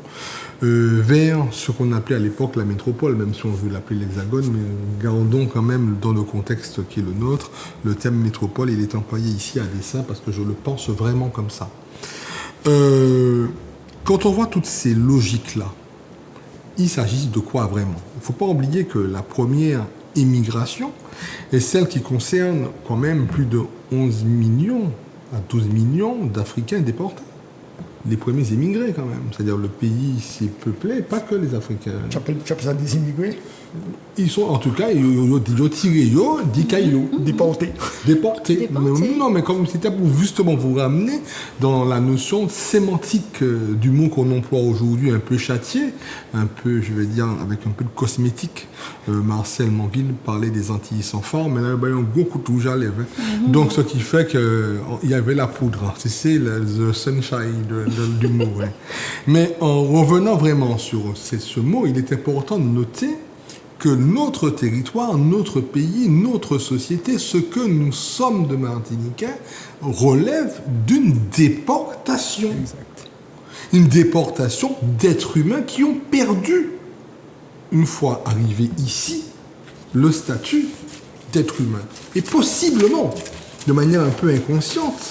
S3: vers ce qu'on appelait à l'époque la métropole, même si on veut l'appeler l'Hexagone, mais gardons quand même dans le contexte qui est le nôtre, le terme métropole, il est employé ici à dessein parce que je le pense vraiment comme ça. Quand on voit toutes ces logiques-là, il s'agit de quoi vraiment? Il ne faut pas oublier que la première immigration est celle qui concerne quand même plus de 11 millions à 12 millions d'Africains déportés. Les premiers immigrés quand même. C'est-à-dire le pays s'est peuplé, pas que les Africains.
S4: Tu appelles ça des immigrés?
S3: Ils sont en tout cas, ils ont tiré, des cailloux. Déportés. Non, mais comme c'était pour justement vous ramener dans la notion sémantique du mot qu'on emploie aujourd'hui, un peu châtié, un peu, je vais dire, avec un peu de cosmétique. Marcel Monville parlait des Antilles sans forme, mais là, il y a un gros coup de rouge à lèvres. Donc, ce qui fait qu'il y avait la poudre. C'est le sunshine du mot. Ouais. Mais en revenant vraiment sur ce mot, il est important de noter que notre territoire, notre pays, notre société, ce que nous sommes de Martiniquais, relève d'une déportation. Exact. Une déportation d'êtres humains qui ont perdu, une fois arrivés ici, le statut d'être humain. Et possiblement, de manière un peu inconsciente,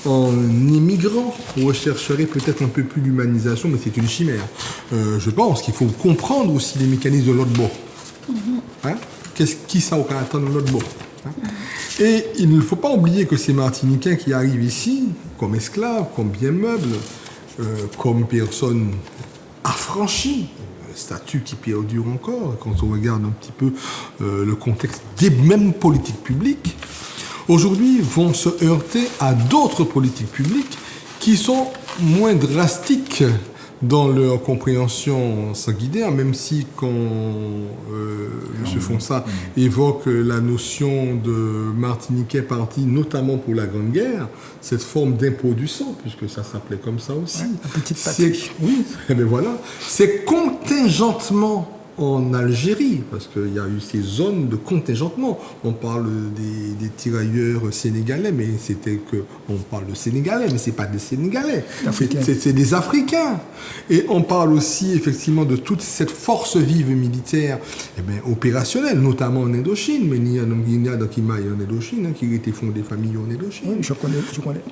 S3: en immigrant, on rechercherait peut-être un peu plus d'humanisation, mais c'est une chimère. Je pense qu'il faut comprendre aussi les mécanismes de l'autre bord. Hein? Qui ça au caractère de l'autre bord? Hein? Et il ne faut pas oublier que ces Martiniquais qui arrivent ici, comme esclaves, comme biens meubles, comme personnes affranchies, statut qui perdure encore, quand on regarde un petit peu le contexte des mêmes politiques publiques, aujourd'hui vont se heurter à d'autres politiques publiques qui sont moins drastiques dans leur compréhension sanguinaire, même si quand M. Fonsa évoque la notion de Martiniquais parti notamment pour la Grande Guerre, cette forme d'impôt du sang, puisque ça s'appelait comme ça aussi.
S4: Ouais, la petite patrie.
S3: Oui, mais voilà. C'est contingentement en Algérie, parce qu'il y a eu ces zones de contingentement. On parle des tirailleurs sénégalais, mais on parle de Sénégalais, mais c'est pas des Sénégalais, c'est des Africains. Et on parle aussi effectivement de toute cette force vive militaire, opérationnelle, notamment en Indochine, mais il y a dans Kimaï en Indochine, qui a été fondé famille en Indochine.
S4: Oui, je connais.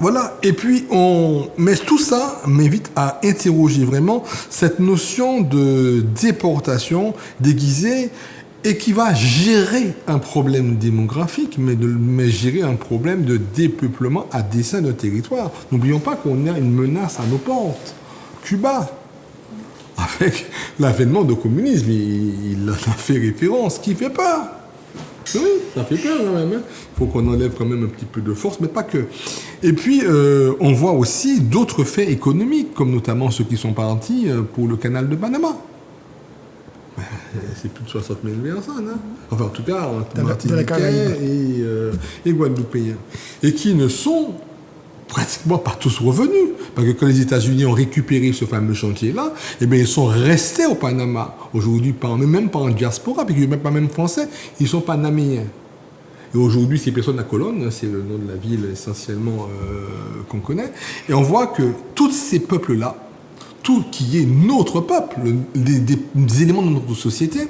S3: Voilà, et puis mais tout ça m'invite à interroger vraiment cette notion de déportation déguisée et qui va gérer un problème démographique, mais gérer un problème de dépeuplement à dessein de territoire. N'oublions pas qu'on a une menace à nos portes. Cuba, avec l'avènement du communisme. Il a fait référence, qui fait peur. Oui, ça fait peur quand même. Il faut qu'on enlève quand même un petit peu de force, mais pas que. Et puis, on voit aussi d'autres faits économiques, comme notamment ceux qui sont partis pour le canal de Panama. C'est plus de 60 000 personnes. Hein. Enfin, en tout cas, Martiniquais et Guadeloupéens. Et qui ne sont pratiquement pas tous revenus. Parce que quand les États-Unis ont récupéré ce fameux chantier-là, eh bien, ils sont restés au Panama. Aujourd'hui, même pas en diaspora, puis même pas même français, ils sont panaméens. Et aujourd'hui, ces personnes à Colonne, c'est le nom de la ville essentiellement qu'on connaît, et on voit que tous ces peuples-là, tout qui est notre peuple, des éléments de notre société,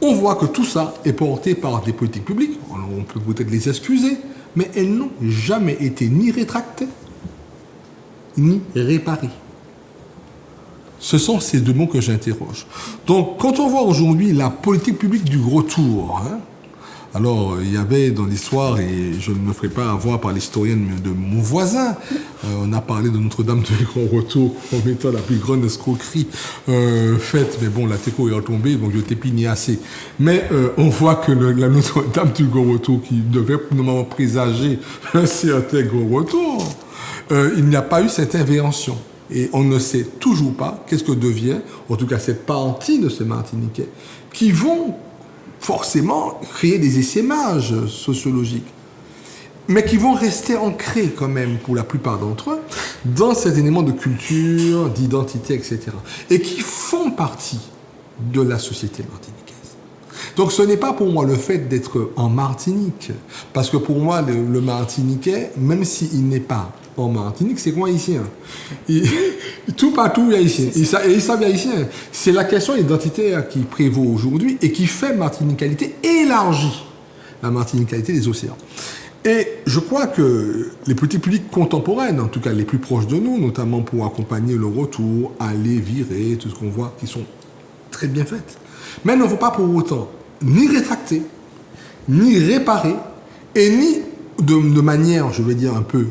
S3: on voit que tout ça est porté par des politiques publiques. Alors, on peut peut-être les excuser, mais elles n'ont jamais été ni rétractées, ni réparées. Ce sont ces deux mots que j'interroge. Donc, quand on voit aujourd'hui la politique publique du retour, alors, il y avait dans l'histoire, et je ne me ferai pas avoir par l'historien de mon voisin, on a parlé de Notre-Dame du Grand Retour comme étant la plus grande escroquerie faite, mais bon, la TECO est retombée, donc je t'ai pigné assez. Mais on voit que la Notre-Dame du Grand Retour, qui devait normalement présager un certain grand retour, il n'y a pas eu cette invention. Et on ne sait toujours pas qu'est-ce que devient, en tout cas cette partie de ces Martiniquais, qui vont forcément créer des essaimages sociologiques, mais qui vont rester ancrés quand même, pour la plupart d'entre eux, dans cet élément de culture, d'identité, etc. Et qui font partie de la société martiniquaise. Donc ce n'est pas pour moi le fait d'être en Martinique, parce que pour moi, le Martiniquais, même s'il n'est pas en Martinique, c'est quoi haïtien? Tout partout haïtien. Ils savent haïtien. C'est la question identitaire qui prévaut aujourd'hui et qui fait martinicalité élargie, la martinicalité des océans. Et je crois que les politiques publiques contemporaines, en tout cas les plus proches de nous, notamment pour accompagner le retour, aller, virer, tout ce qu'on voit, qui sont très bien faites, mais elles ne vont pas pour autant ni rétracter, ni réparer, et ni de manière, je vais dire, un peu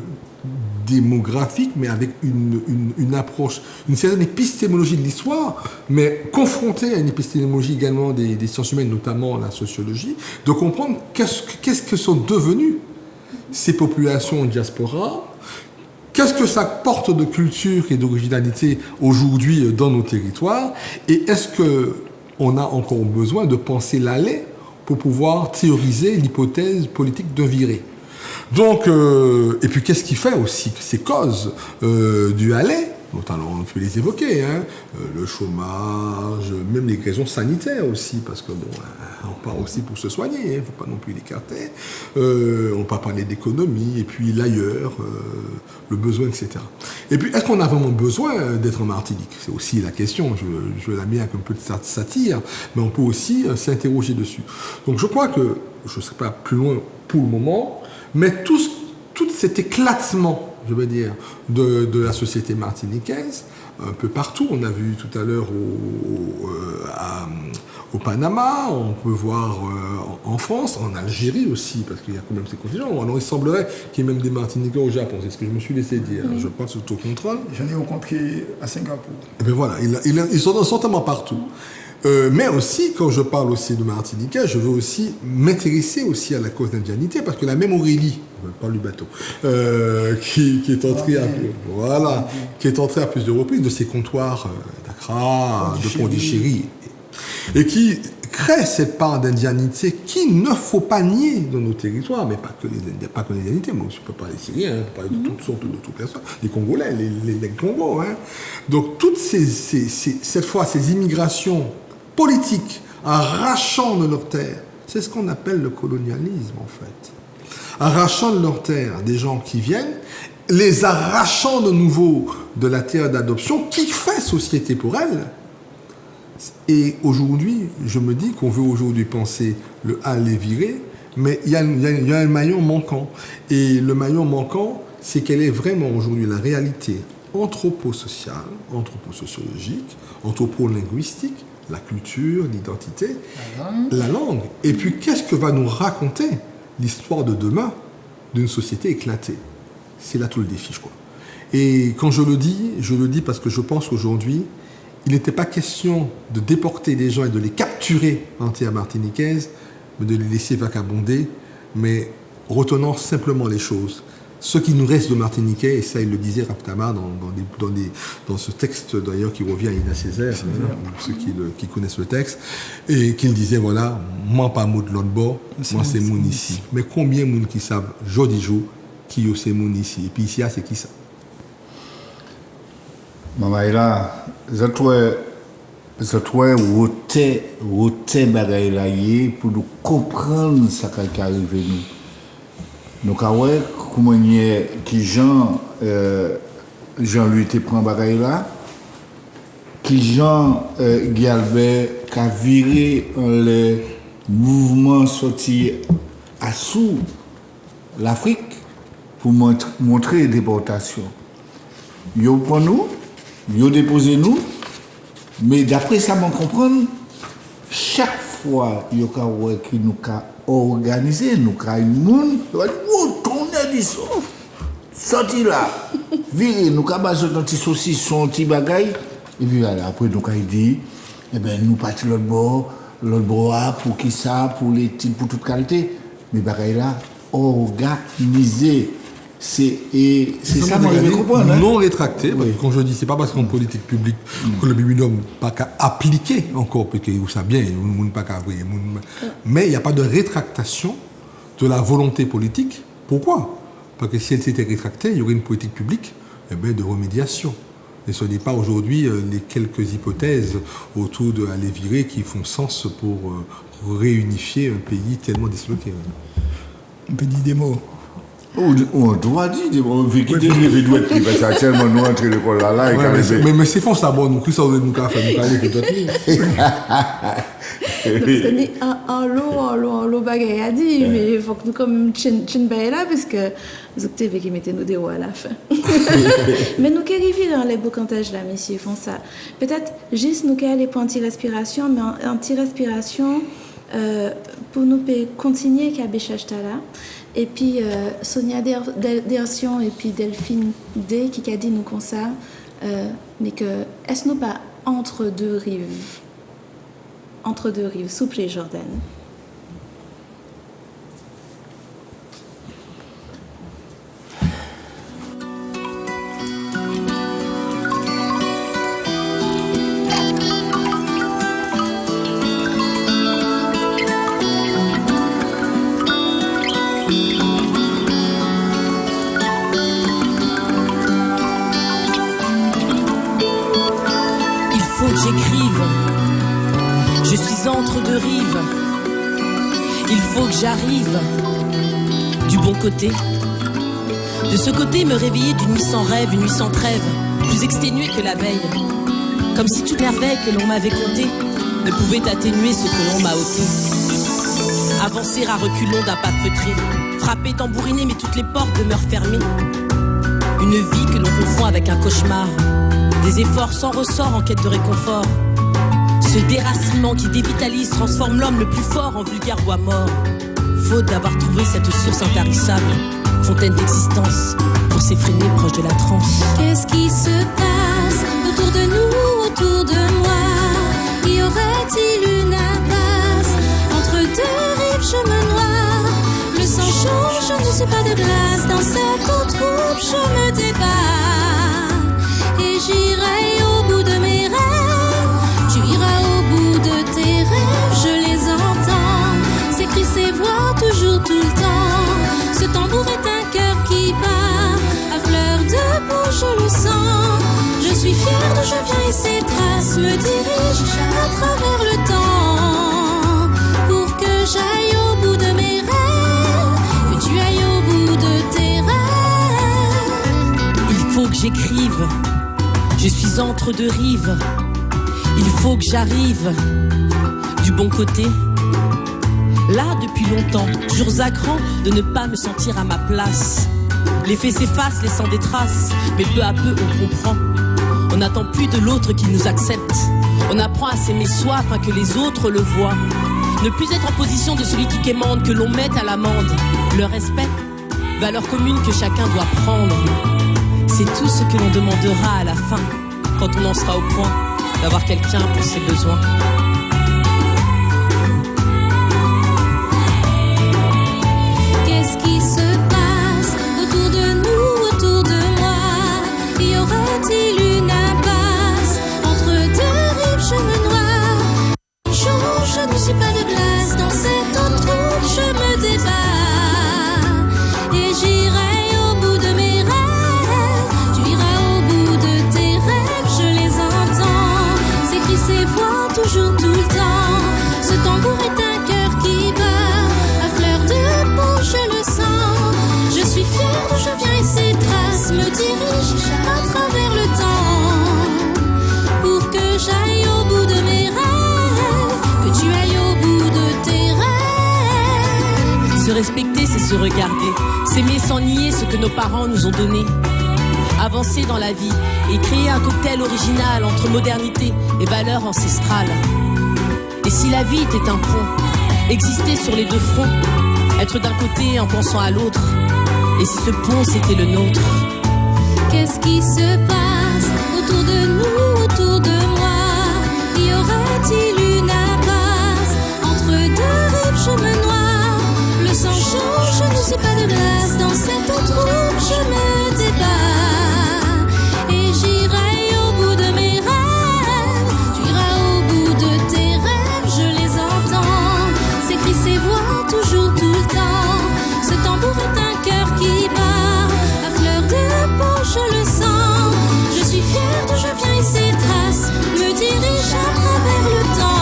S3: démographique, mais avec une approche, une certaine épistémologie de l'histoire, mais confrontée à une épistémologie également des sciences humaines, notamment la sociologie, de comprendre qu'est-ce que sont devenues ces populations en diaspora, qu'est-ce que ça porte de culture et d'originalité aujourd'hui dans nos territoires, et est-ce qu'on a encore besoin de penser l'aller pour pouvoir théoriser l'hypothèse politique d'un viré. Donc, et puis qu'est-ce qui fait aussi ces causes du aller, notamment on peut les évoquer, le chômage, même les raisons sanitaires aussi, parce que bon, on part aussi pour se soigner, il ne faut pas non plus l'écarter, on peut parler d'économie, et puis l'ailleurs, le besoin, etc. Et puis, est-ce qu'on a vraiment besoin d'être en Martinique? C'est aussi la question, je la mets avec un peu de satire, mais on peut aussi s'interroger dessus. Donc je crois que, je ne serai pas plus loin pour le moment, mais tout cet éclatement, je veux dire, de la société martiniquaise, un peu partout, on a vu tout à l'heure au Panama, on peut voir en France, en Algérie aussi, parce qu'il y a quand même ces contingents. Alors il semblerait qu'il y ait même des Martiniquais au Japon, c'est ce que je me suis laissé dire, je pense au contrôle.
S4: J'en ai rencontré à Singapour.
S3: Et bien voilà, ils sont tellement partout. Mais aussi, quand je parle aussi de Martiniquais, je veux aussi m'intéresser aussi à la cause d'indianité, parce que la même Aurélie, je parle du bateau, qui est entrée à plusieurs reprises de ces comptoirs d'Accra, de Pondichéry, et qui crée cette part d'indianité qu'il ne faut pas nier dans nos territoires, mais pas que les indianités, mais aussi on peut parler des Syriens, on peut parler de toutes sortes d'autres personnes, les Congolais, les Congos. Donc toutes cette fois, ces immigrations politiques arrachant de leur terre, c'est ce qu'on appelle le colonialisme en fait. Arrachant de leur terre des gens qui viennent, les arrachant de nouveau de la terre d'adoption qui fait société pour elles. Et aujourd'hui, je me dis qu'on veut aujourd'hui penser le aller virer, mais il y a un maillon manquant. Et le maillon manquant, c'est quelle est vraiment aujourd'hui la réalité anthroposociale, anthroposociologique, anthropolinguistique, la culture, l'identité, la langue. Et puis, qu'est-ce que va nous raconter l'histoire de demain d'une société éclatée? C'est là tout le défi, je crois. Et quand je le dis parce que je pense qu'aujourd'hui, il n'était pas question de déporter les gens et de les capturer en terre martiniquaise, mais de les laisser vagabonder, mais retenant simplement les choses. Ce qui nous reste de Martiniquais, et ça il le disait Raptama dans ce texte d'ailleurs qui revient à Ina Césaire, pour ceux qui connaissent le texte, et qu'il disait voilà, moi pas mot de l'autre bord, moi c'est mon ici. Mais combien de monde qui savent, jour du jour, qui yo c'est mon ici, et puis ici c'est qui ça?
S2: Maman là, je trouve wote bagay la yé pour nous comprendre ce qui arrive nous. Nous avons comment qui Jean-Louis te prend bagay là, qui Jean Guy-Albert qui a viré le mouvement sorti à sous l'Afrique pour montrer les déportations. Yo prend nous, yo déposé nous, mais d'après ça, on comprend, chaque fois yo ka ouais qui nous ka organiser, nous ka une monde, tourner du sauf, sorti là, virer, nous ka baser un petit saucisson, un petit bagay, et puis voilà, après nous ka dit, eh ben nous parti l'autre bord pour qui ça, pour les types, pour toute qualité, mais bagay là, organisé. C'est ça, moi, je comprends.
S3: Non rétracté, oui. Quand je dis, c'est pas parce qu'on politique publique que le BBNOM n'a pas qu'à appliquer encore, parce que vous savez bien, on n'a pas qu'à appliquer. Mais il n'y a pas de rétractation de la volonté politique. Pourquoi? Parce que si elle s'était rétractée, il y aurait une politique publique de remédiation. Et ce n'est pas aujourd'hui les quelques hypothèses autour de aller virer qui font sens pour réunifier un pays tellement disloqué.
S4: On peut dire des mots.
S2: On doit dire, on veut quitter les doigts parce que actuellement nous entrons l'école là
S3: mais c'est fort ça bon nous ça nous faire nous parler que d'autres
S5: ce n'est un lot bagaille à dire mais il faut que nous comme chin là parce que vous avez qui mettez nous des hauts à la fin mais nous qui arrivons dans les boucantages là messieurs font ça peut-être juste nous qui aller pour anti-respiration mais anti-respiration pour nous continuer qu'à Béchachta là. Et puis Sonia Dersion et puis Delphine D qui a dit nous comme ça, mais que est-ce nous pas entre deux rives, souple et Jordan.
S7: Je suis entre deux rives. Il faut que j'arrive du bon côté. De ce côté, me réveiller d'une nuit sans rêve, une nuit sans trêve, plus exténuée que la veille. Comme si toute merveille que l'on m'avait contée ne pouvait atténuer ce que l'on m'a ôté. Avancer à reculons d'un pas feutré, frapper, tambouriner, mais toutes les portes demeurent fermées. Une vie que l'on confond avec un cauchemar. Des efforts sans ressort en quête de réconfort. Ce déracinement qui dévitalise transforme l'homme le plus fort en vulgaire bois mort. Faute d'avoir trouvé cette source intarissable, fontaine d'existence pour s'effréner proche de la transe.
S1: Qu'est-ce qui se passe autour de nous, autour de moi? Y aurait-il une impasse entre deux rives? Je me noie, le sang chaud, je ne suis pas de glace. Dans cette eau trouble, je me débat et j'irai au bout de mes rêves. Tu iras au bout de tes rêves, je les entends. Ces cris, ces voix, toujours, tout le temps. Ce tambour est un cœur qui bat, à fleur de peau, je le sens. Je suis fière d'où je viens et ces traces me dirigent à travers le temps. Pour que j'aille au bout de mes rêves, que tu ailles au bout de tes rêves.
S7: Il faut que j'écrive, je suis entre deux rives. Il faut que j'arrive du bon côté. Là, depuis longtemps, jours à cran de ne pas me sentir à ma place. Les faits s'effacent, laissant des traces, mais peu à peu on comprend. On n'attend plus de l'autre qu'il nous accepte. On apprend à s'aimer soi afin que les autres le voient. Ne plus être en position de celui qui quémande, que l'on mette à l'amende. Le respect, valeur commune que chacun doit prendre. C'est tout ce que l'on demandera à la fin, quand on en sera au point d'avoir quelqu'un pour ses besoins.
S1: Qu'est-ce qui se passe autour de nous, autour de moi? Y aura-t-il une impasse entre deux rives, je me noie? Je ne suis pas de glace, dans cette eau trouble je me débat. Et j'irai au bout de mes rêves, tu iras au bout de tes rêves, je les entends. Ces cris, ces voix, toujours, tout le temps. Ce tambour est un cœur qui bat, à fleur de peau, je le sens. Je suis fière d'où je viens et ces traces me dirigent à travers le temps. Pour que j'aille au bout de mes rêves, que tu ailles au bout de tes rêves.
S7: Se respecter, c'est se regarder. S'aimer sans nier ce que nos parents nous ont donné. Avancer dans la vie et créer un cocktail original entre modernité et valeurs ancestrales. Et si la vie était un pont, exister sur les deux fronts, être d'un côté en pensant à l'autre. Et si ce pont c'était le nôtre?
S1: Qu'est-ce qui se passe autour de nous, autour de moi? Y aura-t-il une impasse entre deux rives, je me noie? Le sang chaud, je ne suis pas de glace, dans cette eau trouble je me débat. Et j'irai au bout de mes rêves, tu iras au bout de tes rêves, je les entends. Ces cris, ces voix, toujours, tout le temps. Ce tambour est un cœur qui bat, à fleur de peau, je le sens. Je suis fière d'où je viens et ces traces me dirigent à travers le temps.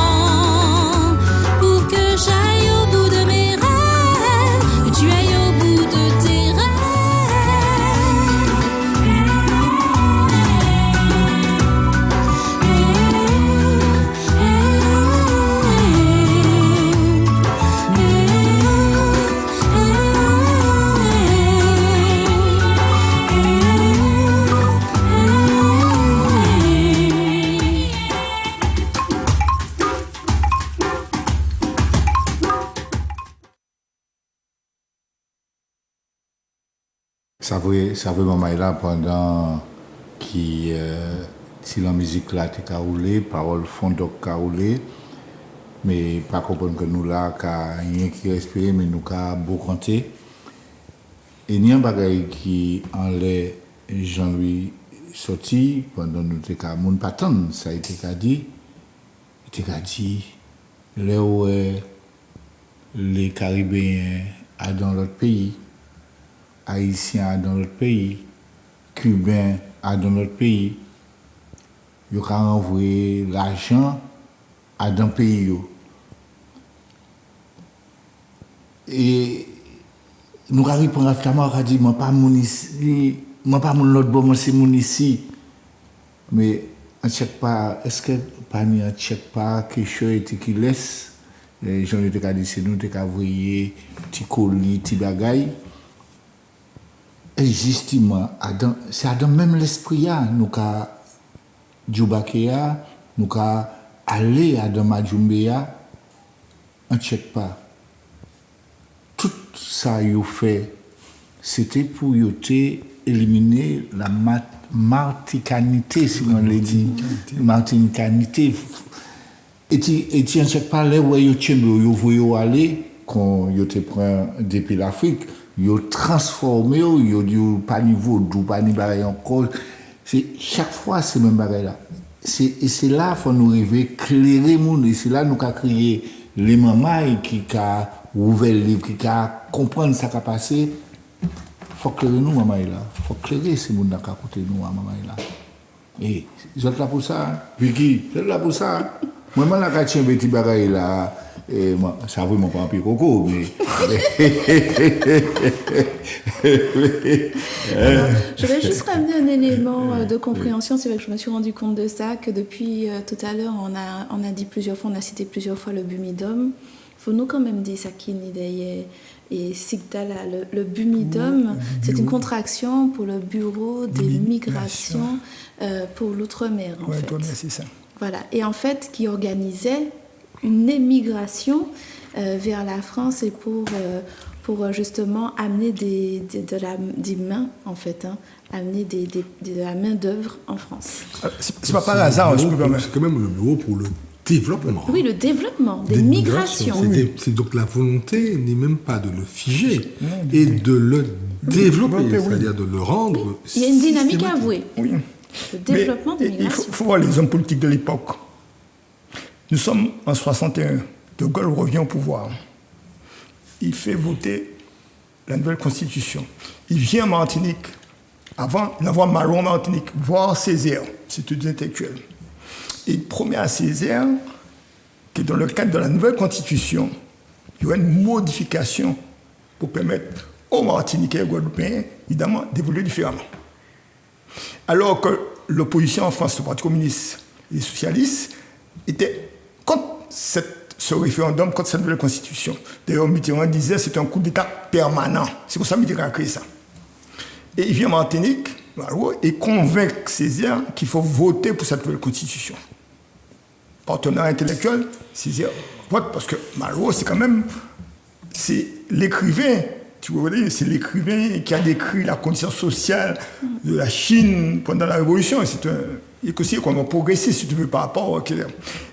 S1: Pour que j'aille au bout de mes rêves, que tu ailles au bout de tes rêves.
S2: Ça veut maman là pendant qui si la musique là t'es roulé, parole fond donc roulé, mais pas comprendre que nous là qu'à rien qui respirer mais nous qu'à beau compter. Et n'y a pas qui enlève Jean-Louis sorti pendant nous t'es qu'à mon patron ça a été qu'à dit là où les Caribéens à dans l'autre pays, Haïtiens dans notre pays, Cubains dans notre pays, ils ont envoyé l'argent à dans le pays. Et nous avons répondu à on a dit, moi pas mon ici, moi pas mon l'autre bon, c'est mon ici. Mais on ne check pas, est-ce que parmi on ne check pas quelque chose qui laisse, les gens qui ont dit, c'est nous qui avons envoyé petit colis, petit bagaille. Et justement, c'est dans même l'esprit, nous avons Djoubakea, nous avons allé à Majumbeya, on ne check pas. Tout ça, il fait, c'était pour éliminer la marticanité, si on l'a dit. Martinicanité. Et tu ne check pas là où vous voyez aller, quand vous te prenez depuis l'Afrique. Yo transformé, yo dit pas niveau d'où pas ni bagaille encore. C'est chaque fois c'est même bagaille là. C'est là faut nous rêver éclairer monde et c'est là nous qu'a créer les mamans qui qu'a ouvert le livre qui qu'a comprendre ça qu'a passé. Faut éclairer nous maman là. Faut éclairer ces monde qui côté nous maman là. Et vous êtes là pour ça, Vicky, vous êtes là pour ça. Moi là qu'a tient petit bagaille là. Et moi, ça vraiment pas un peu coco, mais.
S5: Je vais juste ramener un élément de compréhension. C'est vrai que je me suis rendu compte de ça, que depuis tout à l'heure, on a dit plusieurs fois, on a cité plusieurs fois le Bumidum. Il faut nous quand même dire ça qui n'est et Sigdala, le Bumidum, c'est une contraction pour le Bureau des migrations pour l'outre-mer, en fait.
S4: C'est ça.
S5: Voilà. Et en fait, qui organisait une émigration vers la France et pour justement amener des mains, en fait, hein, amener de la main-d'œuvre en France.
S4: C'est pas par hasard, je peux permettre.
S3: C'est quand même le bureau pour le développement.
S5: Oui, le développement, des migrations.
S3: C'est donc la volonté n'est même pas de le figer et de le développer, c'est-à-dire de le rendre.
S5: Il y a une dynamique à avouer.
S4: Oui.
S5: Le développement des migrations.
S4: Il faut voir les hommes politiques de l'époque. Nous sommes en 61. De Gaulle revient au pouvoir. Il fait voter la nouvelle constitution. Il vient en Martinique. Avant, il envoie Malraux en Martinique, voir Césaire, c'est tout intellectuel. Et il promet à Césaire que dans le cadre de la nouvelle constitution, il y aura une modification pour permettre aux Martiniquais et aux Guadeloupéens, évidemment, d'évoluer différemment. Alors que l'opposition en France, le Parti communiste et les socialistes, était contre ce référendum, contre cette nouvelle constitution. D'ailleurs, Mitterrand disait que c'est un coup d'État permanent. C'est pour ça que Mitterrand a créé ça. Et il vient en Martinique, et convainc Césaire qu'il faut voter pour cette nouvelle constitution. Partenaire intellectuel, Césaire vote parce que Malraux, c'est quand même, c'est l'écrivain, tu vois, c'est l'écrivain qui a décrit la condition sociale de la Chine pendant la Révolution. Il est aussi qu'on a progressé, si tu veux, par rapport au...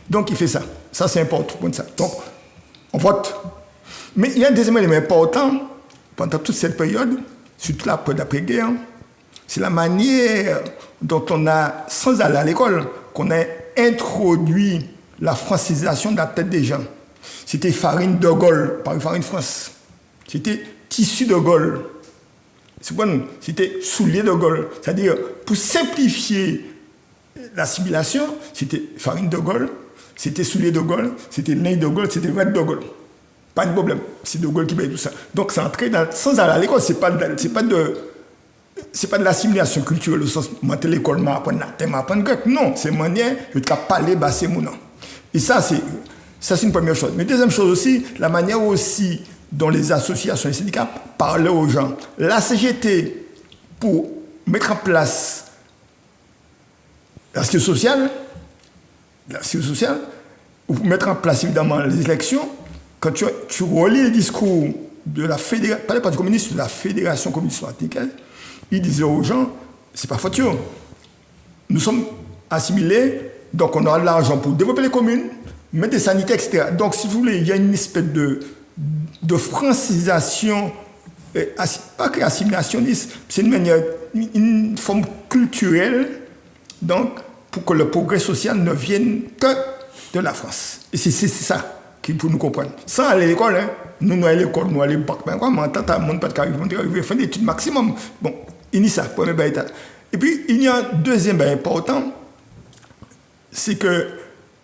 S4: Donc il fait ça. Ça, c'est important pour ça. Donc, on vote. Mais il y a un deuxième élément important, pendant toute cette période, surtout l'après-guerre, c'est la manière dont on a, sans aller à l'école, qu'on a introduit la francisation de la tête des gens. C'était farine de Gaulle, par farine France. C'était tissu de Gaulle. C'est bon, c'était soulier de Gaulle. C'est-à-dire, pour simplifier l'assimilation, c'était farine de Gaulle, c'était soulier de Gaulle, c'était lin de Gaulle, c'était vêtements de Gaulle. Pas de problème, c'est de Gaulle qui paye tout ça. Donc, c'est entré sans aller à l'école, c'est pas de l'assimilation culturelle au sens monter l'école, m'apprendre grec. Non, c'est manière de parler basé mon nom. Et ça, c'est une première chose. Mais deuxième chose aussi, la manière aussi dont les associations et les syndicats parlaient aux gens. La CGT, pour mettre en place la sécurité sociale, ou pour mettre en place évidemment les élections, quand tu relis les discours de la fédération, pas du Parti communiste, de la Fédération communiste martiniquaise, ils disaient aux gens, c'est pas faute, nous sommes assimilés, donc on aura de l'argent pour développer les communes, mettre des sanitaires, etc. Donc si vous voulez, il y a une espèce de francisation, pas que assimilationniste, c'est une forme culturelle, donc pour que le progrès social ne vienne que de la France. Et c'est ça qu'il faut nous comprendre. Sans aller à l'école, hein, nous à l'école, nous à l'époque, mais on entend tout le monde pas de arriver à faire des études maximum. Bon, il y a ça, premier état. Et puis, il y a un deuxième important, c'est que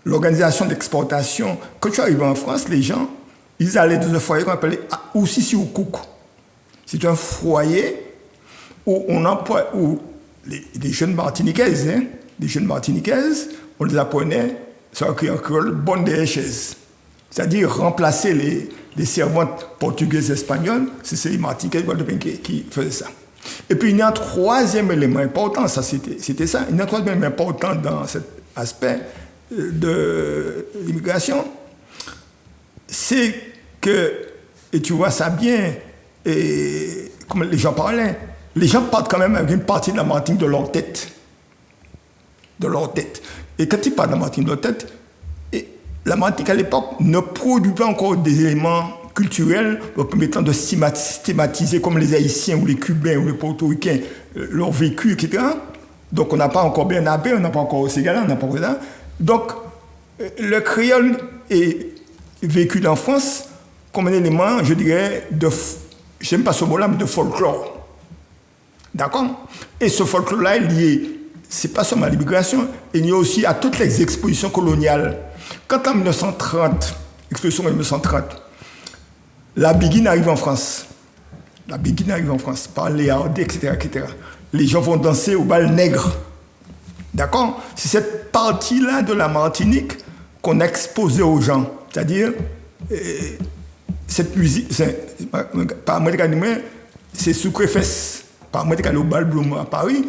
S4: l'organisation d'exportation, quand tu arrives en France, les gens, ils allaient dans un foyer qu'on appelait Oussissi ou Kouk. C'est un foyer où on emploie, où les jeunes martiniquaises, hein, on les apprenait, ça a créé un créole, bonne des chaises. C'est-à-dire remplacer les servantes portugaises et espagnoles, c'est les Martiniquais qui faisaient ça. Et puis il y a un troisième élément important, ça c'était ça, il y a un troisième élément important dans cet aspect de l'immigration, c'est que, et tu vois ça bien, et comme les gens parlaient, les gens partent quand même avec une partie de la Martinique de leur tête. Et quand ils partent de la Martinique de leur tête, la Martinique à l'époque ne produit pas encore des éléments culturels permettant de systématiser comme les Haïtiens ou les Cubains ou les Portoricains leur vécu, etc. Donc on n'a pas encore Bernabé, on n'a pas encore Ségala, on n'a pas encore ça. Donc le créole est vécu en France comme un élément, je dirais, j'aime pas ce mot-là, mais de folklore. D'accord? Et ce folklore-là est lié, c'est pas seulement à l'immigration, il y a aussi à toutes les expositions coloniales. Quand en 1930, exposition en 1930, la Biguine arrive en France. Par les Hardés, etc., etc. Les gens vont danser au bal nègre. D'accord? C'est cette partie-là de la Martinique qu'on a exposée aux gens. C'est-à-dire, cette musique, par moi, c'est Sucré-Fesse. Par moi, au bal Blum à Paris,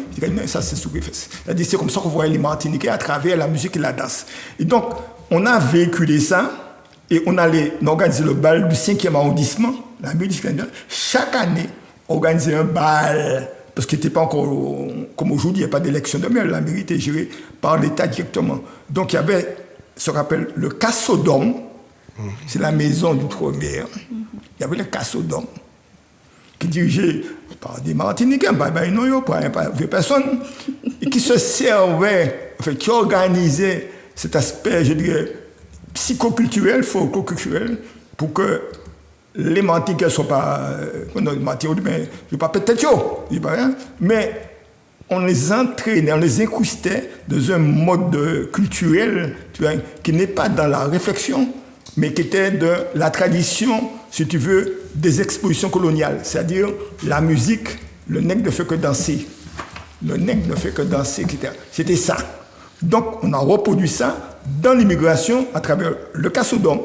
S4: ça c'est Sucré-Fesse. C'est-à-dire, c'est comme ça qu'on voit les Martiniquais à travers la musique et la danse. Et donc, on a véhiculé ça Et on organisait le bal du 5e arrondissement, la mairie du 5e arrondissement. Chaque année, on organisait un bal, parce qu'il n'était pas encore comme aujourd'hui, il n'y a pas d'élection de maire, la mairie était gérée par l'État directement. Donc il y avait ce qu'on appelle le Cassodome, c'est la maison d'outre-mer. Il y avait le Cassodome, qui est dirigé par des Martiniquais, pas des personnes, et qui se servait, enfin, qui organisait cet aspect, je dirais, psychoculturel, folklore-culturel, pour que les Martiniquais ne soient pas, mais on les entraînait, on les incrustait dans un mode culturel, tu vois, qui n'est pas dans la réflexion, mais qui était de la tradition, si tu veux, des expositions coloniales, c'est-à-dire la musique, le nègre ne fait que danser. Le nègre ne fait que danser, etc. C'était ça. Donc, on a reproduit ça dans l'immigration à travers le Cassodome,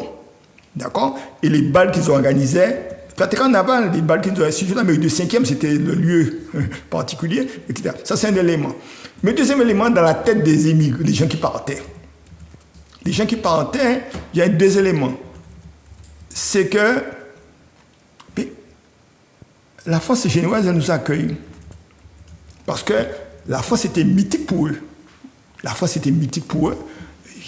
S4: d'accord, et les bals qu'ils organisaient. Quand tu carnaval, les bals qu'ils ont organisés, l'Amérique du 5e, c'était le lieu particulier, etc. Ça, c'est un élément. Mais deuxième élément, dans la tête des émigrés, des gens qui partaient. Les gens qui partaient, il y a deux éléments. C'est que la France génoise, elle nous accueille. Parce que la France était mythique pour eux. La France était mythique pour eux.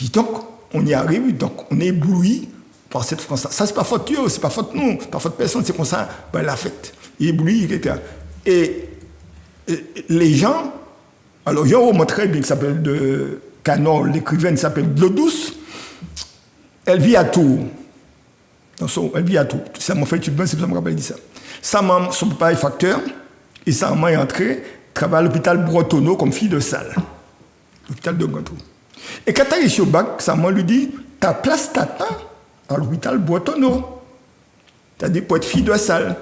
S4: Et donc, on y arrive, donc on est ébloui par cette France-là. Ça, c'est pas faute d'eux, c'est pas faute nous, c'est pas faute de personne, c'est comme ça, ben, la fête. Ébloui, etc. Et les gens, alors il y a un roman très bien qui s'appelle de Canon, l'écrivaine qui s'appelle Glodus. Elle vit à Tours. Elle vit à Tours. Ça m'a fait c'est pour ça que je me rappelle de ça. Sa maman, son papa est facteur, et sa maman est entrée, travaille à l'hôpital Bretonneau comme fille de salle. L'hôpital de Bretonneau. Et quand elle est sur le bac, sa maman lui dit, ta place t'attend à l'hôpital Bretonneau. C'est-à-dire pour être fille de salle.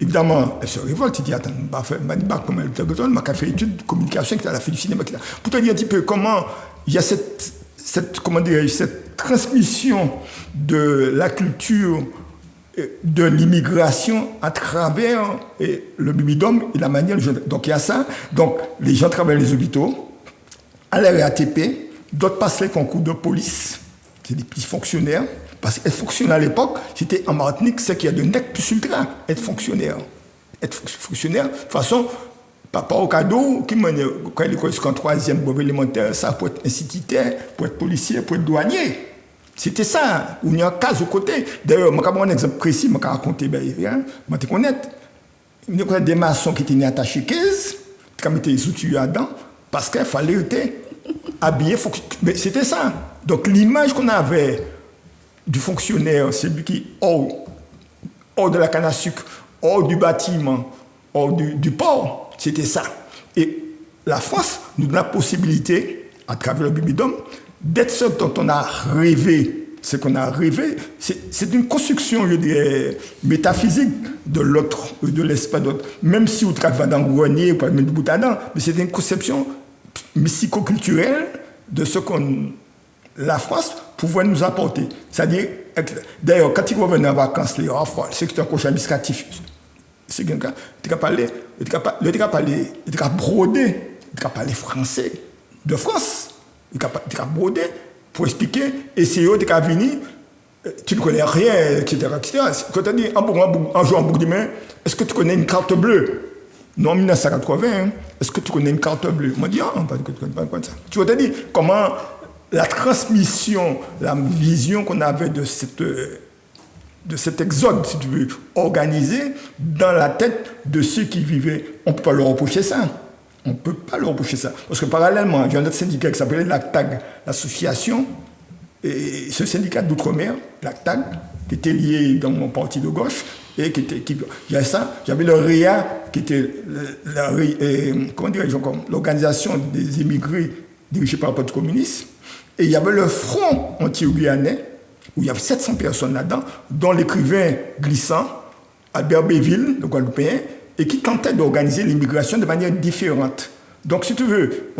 S4: Évidemment, elle se révolte, elle dit, attends, je vais faire un bac comme elle est je vais faire études de communication, elle a fait du cinéma, etc. Pour te dire un petit peu comment il y a cette transmission de la culture de l'immigration à travers le bibidome et la manière de... Donc il y a ça. Donc les gens travaillent les hôpitaux, à la RATP, d'autres passent les concours de police, c'est des petits fonctionnaires, parce qu'être fonctionnaire à l'époque, c'était en Martinique, c'est qu'il y a de nec plus ultra, être fonctionnaire. Être fonctionnaire, de toute façon, papa au cadeau, quand il est en troisième brevet élémentaire, ça pour être instituteur, pour être policier, pour être douanier. C'était ça, où il y a un cas au côté. D'ailleurs, je vais vous un exemple précis, je vais raconter, je te connais. Il y a des maçons qui étaient attachés 15, qui mettaient les outils là-dedans, parce qu'il fallait être habillé. Mais c'était ça. Donc l'image qu'on avait du fonctionnaire, c'est lui qui, hors de la canne à sucre, hors du bâtiment, hors du port, c'était ça. Et la France nous donne la possibilité, à travers le bibidome, d'être ce dont on a rêvé. Ce qu'on a rêvé, c'est une construction, je dirais, métaphysique de l'autre, de l'espace d'autre. Même si vous travaillez dans le grenier, vous pouvez mettre du bout à dent, mais c'est une conception mystico-culturelle de ce qu'on la France pouvait nous apporter. C'est-à-dire, d'ailleurs, quand ils revenaient en vacances, les enfants, c'est que c'est un coach administratif. C'est quelqu'un qui a parlé, il a brodé, il a parlé français de France. Il a brodé pour expliquer, et c'est eux qui ont venu, tu ne connais rien, etc. Quand tu as dit, un jour en Bourg-du-Main, est-ce que tu connais une carte bleue? Non, en 1980, hein. Est-ce que tu connais une carte bleue? On m'a dit, pas de ça. Tu vois, dit comment la transmission, la vision qu'on avait de cet exode, si tu veux, organisé dans la tête de ceux qui vivaient. On ne peut pas leur reprocher ça. On ne peut pas leur reprocher ça. Parce que parallèlement, il y a un autre syndicat qui s'appelait l'ACTAG, l'association, et ce syndicat d'outre-mer, l'ACTAG, qui était lié dans mon parti de gauche, et il y a ça, j'avais le REA, qui était l'organisation des émigrés dirigée par le Parti communiste, et il y avait le Front anti-guyanais, où il y avait 700 personnes là-dedans, dont l'écrivain glissant, Albert Béville, le Guadeloupéen, et qui tentait d'organiser l'immigration de manière différente. Donc, si tu veux,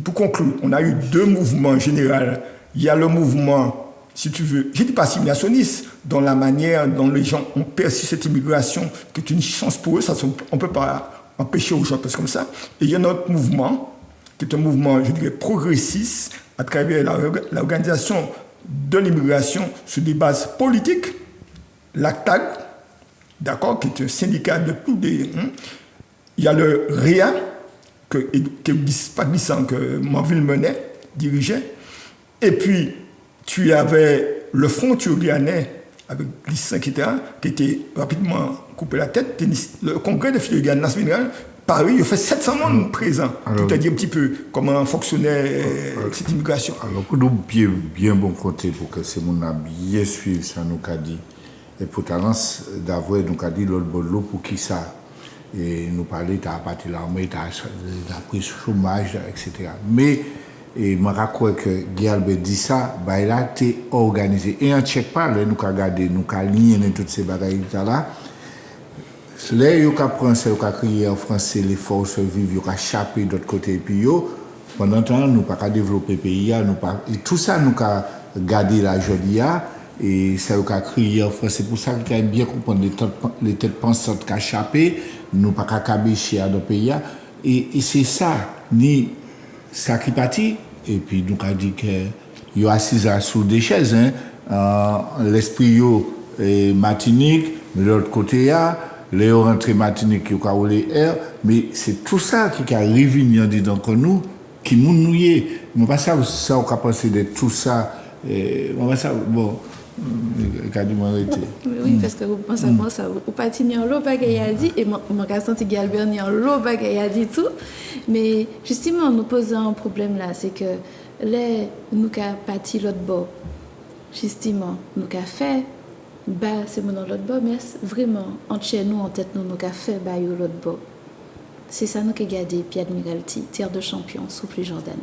S4: pour conclure, on a eu deux mouvements généraux. Il y a le mouvement, si tu veux, je ne dis pas assimilationniste, dans la manière dont les gens ont perçu cette immigration, qui est une chance pour eux, ça, on ne peut pas empêcher aux gens de penser comme ça. Et il y a un autre mouvement, qui est un mouvement, je dirais, progressiste, à travers l'organisation de l'immigration sur des bases politiques, l'ACTAG, d'accord, qui est un syndicat de tous des... Il y a le RIA, que Manville Menet dirigeait, et puis tu avais le Front Turguianais avec Glissant, etc., qui était rapidement coupé la tête. Le congrès de Turguiane, la semaine dernière, Paris, il fait 700 monde présents. Tout à dire un petit peu comment fonctionnait cette immigration.
S2: Alors, pour nous, bien bon côté, pour que ces gens bien suivre ça, nous a dit, et pour talence d'avoir, nous a dit l'autre bolo pour qui ça. Et nous parler, tu as parti l'armée, tu as pris chômage, etc. Mais, et je crois que Guy Albert dit ça, bah, il a été organisé. Et en Tchèque pas, nous avons regardé, nous avons lié toutes ces bagailles-là. Là, il y a français, il y a crié en français, les forces vives, il y a chapé d'autre côté. Et puis, pendant ce temps, nous n'avons pas développé le pays. Et tout ça, nous avons gardé la jolie. Et ça, il y a crié en français. C'est pour ça qu'il y a bien comprendre les têtes pensantes qui ont chapé. Nous n'avons pas cabéché dans le pays. Et c'est ça, ni ça qui partit. Et puis, nous avons dit qu'il y a assis sous des chaises. L'esprit est Martinique, mais de l'autre côté, il y a. Les rentrées Martinique qui ont les airs, mais c'est tout ça qui a réuni dans nous, qui nous nouillé. Je ne sais pas ça, on a pensé de tout ça. Bon,
S5: oui, parce que vous pensez à ça, vous partez dans l'eau, bagaille a dit, et mon garçon, c'est Galbert, dans l'eau, bagaille a dit tout. Mais justement, nous posons un problème là, c'est que les nous avons parti l'autre bord. Justement, nous avons fait. Bah, c'est mon l'autre bord, mais vraiment, entre chez nous, en tête, nous avons fait bah, l'autre bord. C'est ça nous avons gardé, puis Admiralty, terre de champion, sous plus Jordan.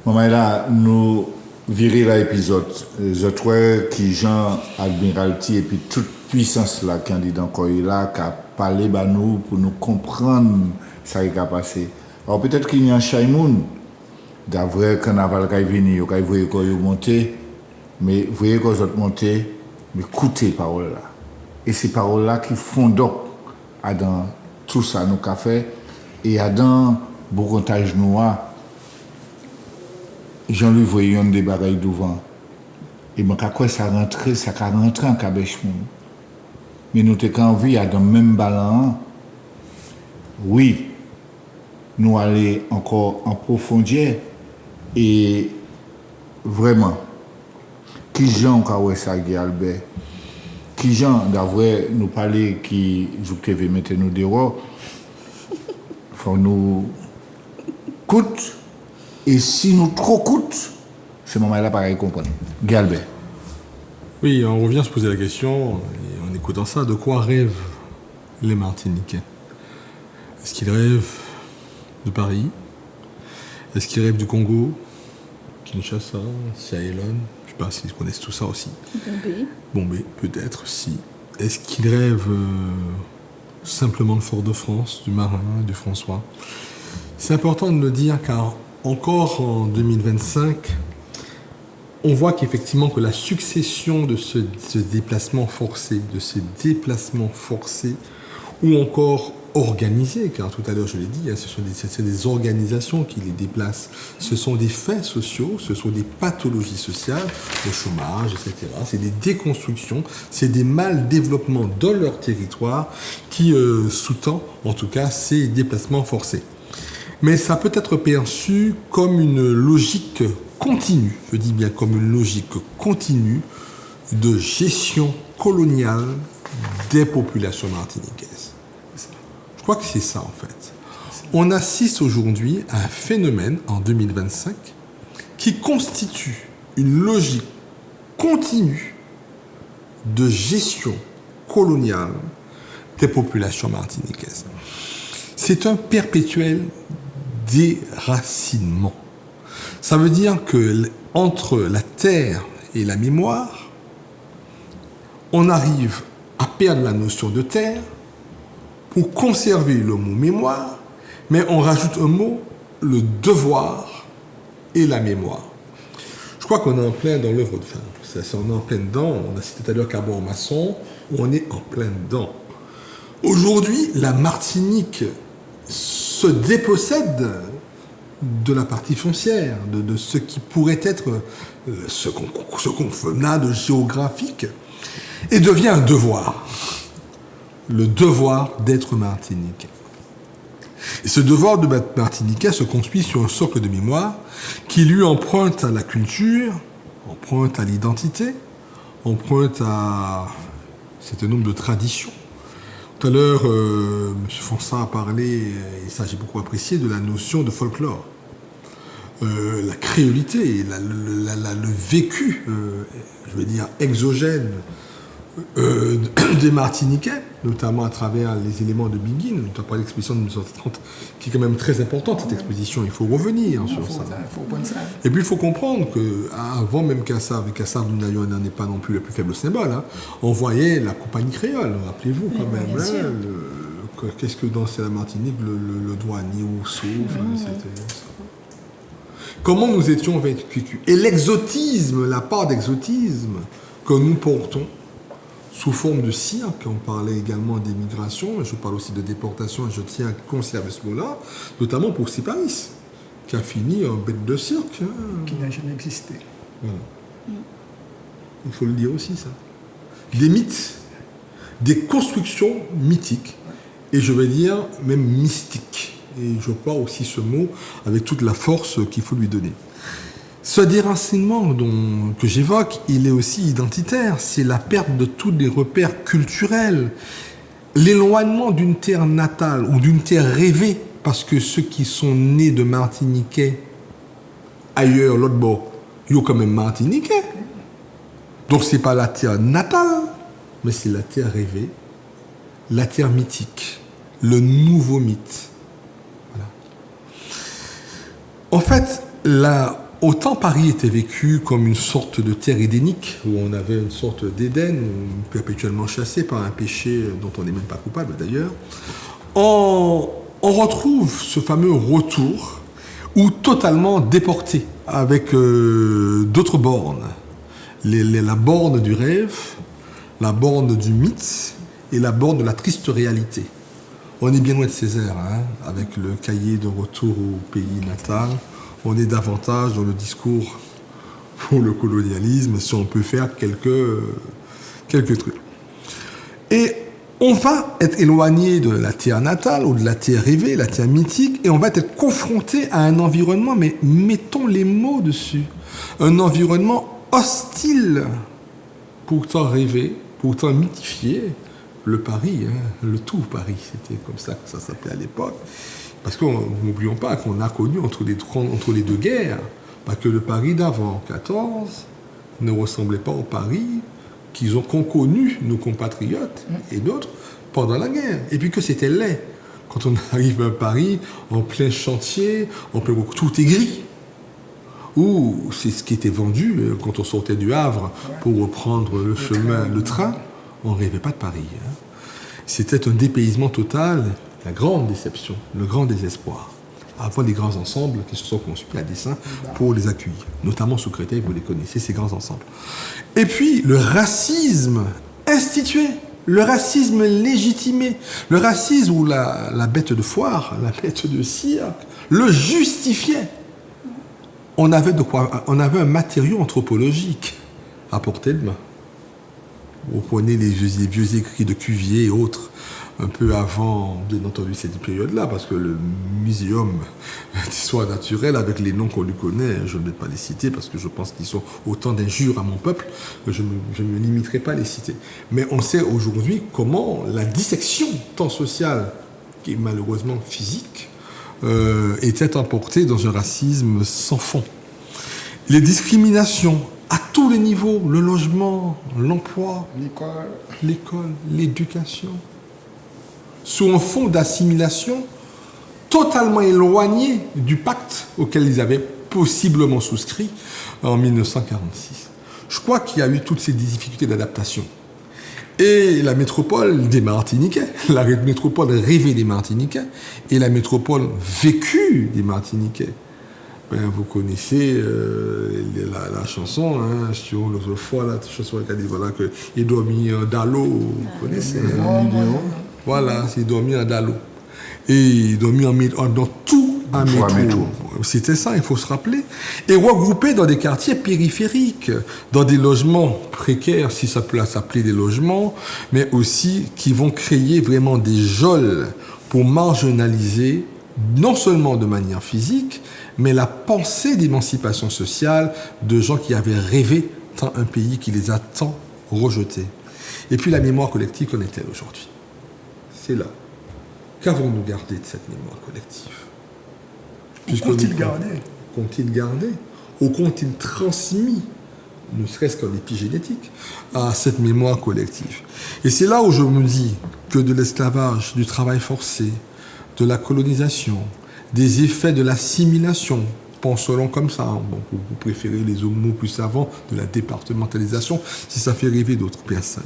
S2: Maman là, nous virer l'épisode. Je trouve que Jean Admiralty et puis tout puissance là qui dit encore là qui a parlé bah nous pour nous comprendre ça qui a passé. Alors peut-être qu'il y a un chaimoun d'avoir carnaval qui est venu, qui voyez quand il monter, mais vous voyez quand ils monter, mais écoutez paroles là. Et ces paroles là qui font donc dans tout ça nous qu'a fait et dans Bourgontage noir. Jean-Louis voyait des bagailles devant. Et moi, quand ça rentre en cabèche. Mais nous avons envie à dans le même ballon. Oui, nous aller encore en profondeur. Et vraiment, qui Jean Kawé Sagui Albert, qui Jean d'avoir nous parler qui je mettre nous dehors, faut nous coûte. Et si nous trop coûte, ce moment-là, pareil, comprendre. Galbert.
S3: Oui, on revient à se poser la question, et en écoutant ça, de quoi rêvent les Martiniquais? Est-ce qu'ils rêvent de Paris? Est-ce qu'ils rêvent du Congo? Kinshasa, Sierra Leone? Je ne sais pas s'ils connaissent tout ça aussi. Bombay, peut-être, si. Est-ce qu'ils rêvent simplement de Fort-de-France, du Marin, du François? C'est important de le dire car encore en 2025, on voit qu'effectivement que la succession de ce déplacement forcé, ou encore organisé, car tout à l'heure je l'ai dit, c'est des organisations qui les déplacent, ce sont des faits sociaux, ce sont des pathologies sociales, le chômage, etc. C'est des déconstructions, c'est des mal développements dans leur territoire qui sous-tend en tout cas ces déplacements forcés. Mais ça peut être perçu comme une logique continue, je dis bien comme une logique continue de gestion coloniale des populations martiniquaises. Je crois que c'est ça en fait. On assiste aujourd'hui à un phénomène en 2025 qui constitue une logique continue de gestion coloniale des populations martiniquaises. C'est un perpétuel déracinement. Ça veut dire que entre la terre et la mémoire, on arrive à perdre la notion de terre pour conserver le mot mémoire, mais on rajoute un mot, le devoir et la mémoire. Je crois qu'on est en plein dans l'œuvre de fin. On est en plein dedans. On a cité tout à l'heure Carbon-Masson, on est en plein dedans. Aujourd'hui, la Martinique se dépossède de la partie foncière, de ce qui pourrait être ce qu'on a de géographique, et devient un devoir. Le devoir d'être martiniquais. Et ce devoir de martiniquais se construit sur un socle de mémoire qui lui emprunte à la culture, emprunte à l'identité, emprunte à un certain nombre de traditions. Tout à l'heure, M. Fonsa a parlé, et ça j'ai beaucoup apprécié, de la notion de folklore. La créolité, le vécu, je veux dire, exogène des Martiniquais, notamment à travers les éléments de Biguine. Tu as parlé de l'exposition de 1930, qui est quand même très importante, cette exposition. Il faut revenir sur ça. Et puis il faut comprendre qu'avant même Kassav, et Kassav n'en est pas non plus le plus faible symbole, hein, on voyait la compagnie créole, rappelez-vous quand même. Hein, qu'est-ce que dansait la Martinique, le douanier ou sauf, c'était ça. Comment nous étions vécus. Et l'exotisme, la part d'exotisme que nous portons, sous forme de cirque, on parlait également des migrations, je parle aussi de déportation, et je tiens à conserver ce mot-là, notamment pour Siparis, qui a fini en bête de cirque.
S4: Qui n'a jamais existé.
S3: Voilà. Il faut le dire aussi, ça. Des mythes, des constructions mythiques, et je vais dire même mystiques. Et je parle aussi ce mot avec toute la force qu'il faut lui donner. Ce déracinement que j'évoque, il est aussi identitaire. C'est la perte de tous les repères culturels, l'éloignement d'une terre natale ou d'une terre rêvée, parce que ceux qui sont nés de Martiniquais ailleurs, l'autre bord, ils sont quand même Martiniquais. Donc c'est pas la terre natale, mais c'est la terre rêvée, la terre mythique, le nouveau mythe. Voilà. En fait, autant Paris était vécu comme une sorte de terre édénique, où on avait une sorte d'Éden, perpétuellement chassé par un péché dont on n'est même pas coupable d'ailleurs, on retrouve ce fameux retour, ou totalement déporté, avec d'autres bornes. La borne du rêve, la borne du mythe, et la borne de la triste réalité. On est bien loin de Césaire, hein, avec le cahier de retour au pays natal. On est davantage dans le discours pour le colonialisme, si on peut faire quelques trucs. Et on va être éloigné de la terre natale ou de la terre rêvée, la terre mythique, et on va être confronté à un environnement, mais mettons les mots dessus, un environnement hostile, pourtant rêvé, pourtant mythifié. Le Paris, hein, le tout Paris, c'était comme ça que ça s'appelait à l'époque. Parce que n'oublions pas qu'on a connu entre les deux guerres, pas que le Paris d'avant 14 ne ressemblait pas au Paris qu'ont connu nos compatriotes et d'autres pendant la guerre. Et puis que c'était laid. Quand on arrive à Paris, en plein chantier, tout est gris. Ou c'est ce qui était vendu quand on sortait du Havre pour reprendre le chemin, le train. On ne rêvait pas de Paris. Hein. C'était un dépaysement total, la grande déception, le grand désespoir. Avant les grands ensembles qui se sont conçus à dessein pour les accueillir. Notamment sous Créteil, vous les connaissez, ces grands ensembles. Et puis, le racisme institué, le racisme légitimé, le racisme où la bête de foire, la bête de cirque, le justifiait. On avait un matériau anthropologique à portée de main. Vous prenez les vieux écrits de Cuvier et autres, un peu avant, bien entendu, cette période-là, parce que le muséum d'histoire naturelle, avec les noms qu'on lui connaît, je ne vais pas les citer, parce que je pense qu'ils sont autant d'injures à mon peuple, que je ne me limiterai pas à les citer. Mais on sait aujourd'hui comment la dissection, tant sociale, qui est malheureusement physique, était emportée dans un racisme sans fond. Les discriminations, à tous les niveaux, le logement, l'emploi, l'école, l'éducation, sous un fond d'assimilation totalement éloigné du pacte auquel ils avaient possiblement souscrit en 1946. Je crois qu'il y a eu toutes ces difficultés d'adaptation. Et la métropole des Martiniquais, la métropole rêvée des Martiniquais, et la métropole vécue des Martiniquais. Ben, vous connaissez la chanson, hein, sur l'autre fois, la chanson qui a dit voilà, qu'il dormit dans l'eau, vous connaissez. Voilà, il dormit dans l'eau. Et il dormit dans tout un métro. C'était ça, il faut se rappeler. Et regroupé dans des quartiers périphériques, dans des logements précaires, si ça peut s'appeler des logements, mais aussi qui vont créer vraiment des geôles pour marginaliser, non seulement de manière physique, mais la pensée d'émancipation sociale de gens qui avaient rêvé tant un pays qui les a tant rejetés. Et puis la mémoire collective, qu'en est-elle aujourd'hui? C'est là. Qu'avons-nous gardé de cette mémoire collective?
S4: Qu'ont-ils gardé?
S3: Qu'ont-ils gardé? Ou qu'ont-ils transmis, ne serait-ce qu'en épigénétique, à cette mémoire collective? Et c'est là où je me dis que de l'esclavage, du travail forcé, de la colonisation, des effets de l'assimilation, pensons comme ça, bon, vous préférez les mots plus savants, de la départementalisation, si ça fait rêver d'autres personnes.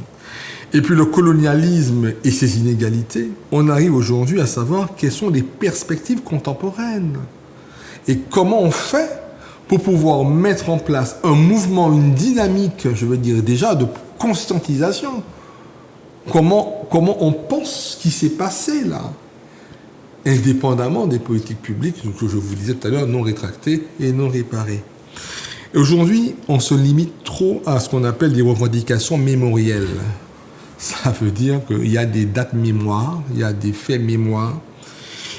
S3: Et puis le colonialisme et ses inégalités, on arrive aujourd'hui à savoir quelles sont les perspectives contemporaines. Et comment on fait pour pouvoir mettre en place un mouvement, une dynamique, je veux dire déjà, de conscientisation. Comment on pense ce qui s'est passé là, indépendamment des politiques publiques, que je vous disais tout à l'heure, non rétractées et non réparées. Et aujourd'hui, on se limite trop à ce qu'on appelle des revendications mémorielles. Ça veut dire qu'il y a des dates mémoire, il y a des faits mémoire,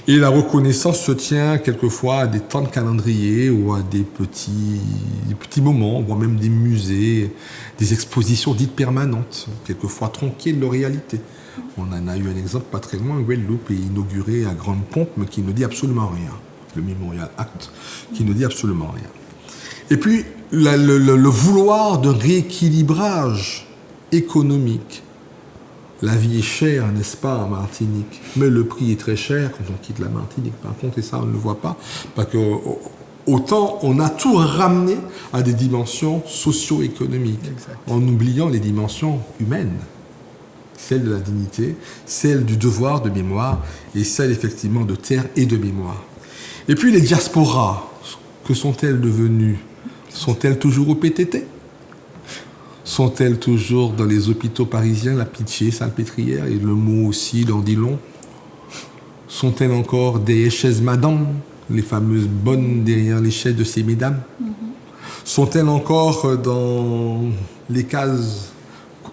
S3: et la reconnaissance se tient quelquefois à des temps de calendrier ou à des petits moments, voire même des musées, des expositions dites permanentes, quelquefois tronquées de leur réalité. On en a eu un exemple pas très loin, Guadeloupe est inauguré à grande pompe, mais qui ne dit absolument rien. Le Memorial Act, qui ne dit absolument rien. Et puis, le vouloir de rééquilibrage économique. La vie est chère, n'est-ce pas, en Martinique, mais le prix est très cher quand on quitte la Martinique. Par contre, et ça, on ne le voit pas, parce que autant on a tout ramené à des dimensions socio-économiques, en oubliant les dimensions humaines, celle de la dignité, celle du devoir de mémoire et celle effectivement de terre et de mémoire. Et puis les diasporas, que sont-elles devenues? Sont-elles toujours au PTT? Sont-elles toujours dans les hôpitaux parisiens, la pitié salpêtrière, et le mot aussi l'en dit long? Sont-elles encore des chaises madame, les fameuses bonnes derrière les chaises de ces mesdames? Sont-elles encore dans les cases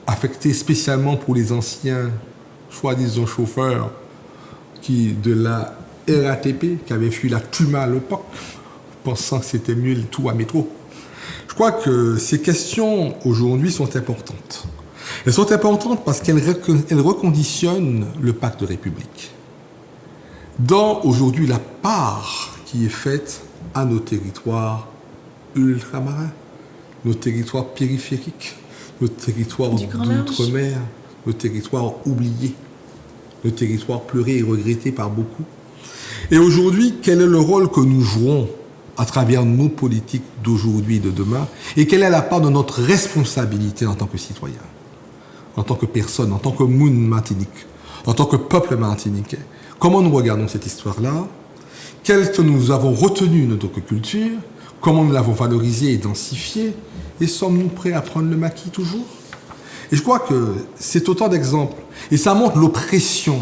S3: affectées spécialement pour les anciens, soi-disant chauffeurs, de la RATP, qui avaient fui la TUMA à l'époque, pensant que c'était mieux le tout à métro? Je crois que ces questions, aujourd'hui, sont importantes. Elles sont importantes parce qu'elles reconditionnent le pacte de République. Dans, aujourd'hui, la part qui est faite à nos territoires ultramarins, nos territoires périphériques, nos territoires d'outre-mer, nos territoires oubliés, nos territoires pleurés et regrettés par beaucoup. Et aujourd'hui, quel est le rôle que nous jouons à travers nos politiques d'aujourd'hui et de demain, et quelle est la part de notre responsabilité en tant que citoyen, en tant que personne, en tant que moun Martinique, en tant que peuple martiniquais? Comment nous regardons cette histoire-là? Qu'est-ce que nous avons retenu de notre culture? Comment nous l'avons valorisée et densifiée? Et sommes-nous prêts à prendre le maquis toujours? Et je crois que c'est autant d'exemples. Et ça montre l'oppression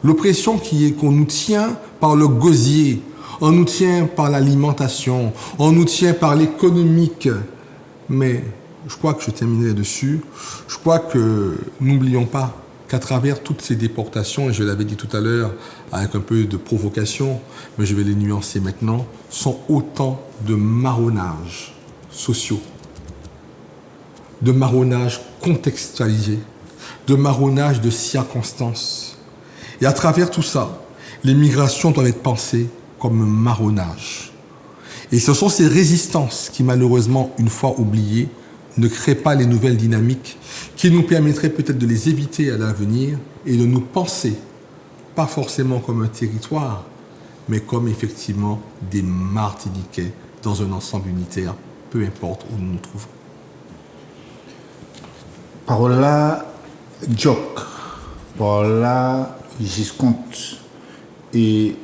S3: qu'on nous tient par le gosier, on nous tient par l'alimentation, on nous tient par l'économique. Mais je crois que je terminerai dessus. Je crois que n'oublions pas qu'à travers toutes ces déportations, et je l'avais dit tout à l'heure avec un peu de provocation, mais je vais les nuancer maintenant, sont autant de marronnages sociaux, de marronnages contextualisés, de marronnages de circonstances. Et à travers tout ça, les migrations doivent être pensées comme un marronnage. Et ce sont ces résistances qui, malheureusement, une fois oubliées, ne créent pas les nouvelles dynamiques qui nous permettraient peut-être de les éviter à l'avenir et de nous penser, pas forcément comme un territoire, mais comme effectivement des Martiniquais dans un ensemble unitaire, peu importe où nous nous trouvons.
S2: Parola Jock, parola Gisconte. Et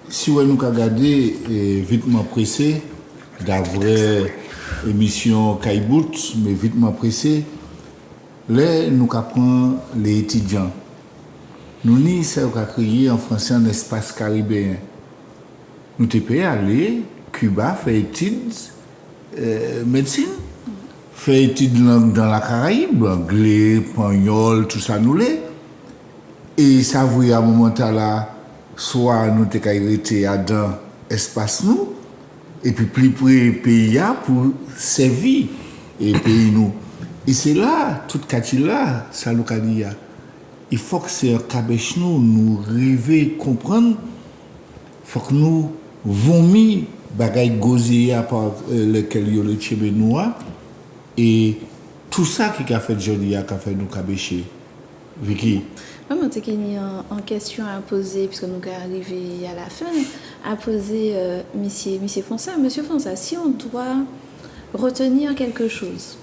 S2: si vous nous regardez vitement pressé, d'après émission Kaibout, mais vitement pressé, là nous apprenons les étudiants. Nous n'y sommes qu'à créer en français un espace caribéen. Nous sommes prêts à aller Cuba faire études médecine, faire études dans la Caraïbe, anglais, espagnol, tout ça nous l'est. Et ça vous à un moment là, soit nous te été à dans espace nous, et puis plus près pays pour servir et pays nous. Et c'est là, toute là, ça nous a dit. Il faut que c'est un cabèche nous rêver, comprendre. Il faut que nous vomi bagaille gosier à part lequel yo le tchebe noir. Et tout ça qui a fait aujourd'hui, qui a fait nous cabécher. Vicky.
S5: Moi, j'ai une question à poser, puisque nous sommes arrivés à la fin, à poser Monsieur Fonsa, si on doit retenir quelque chose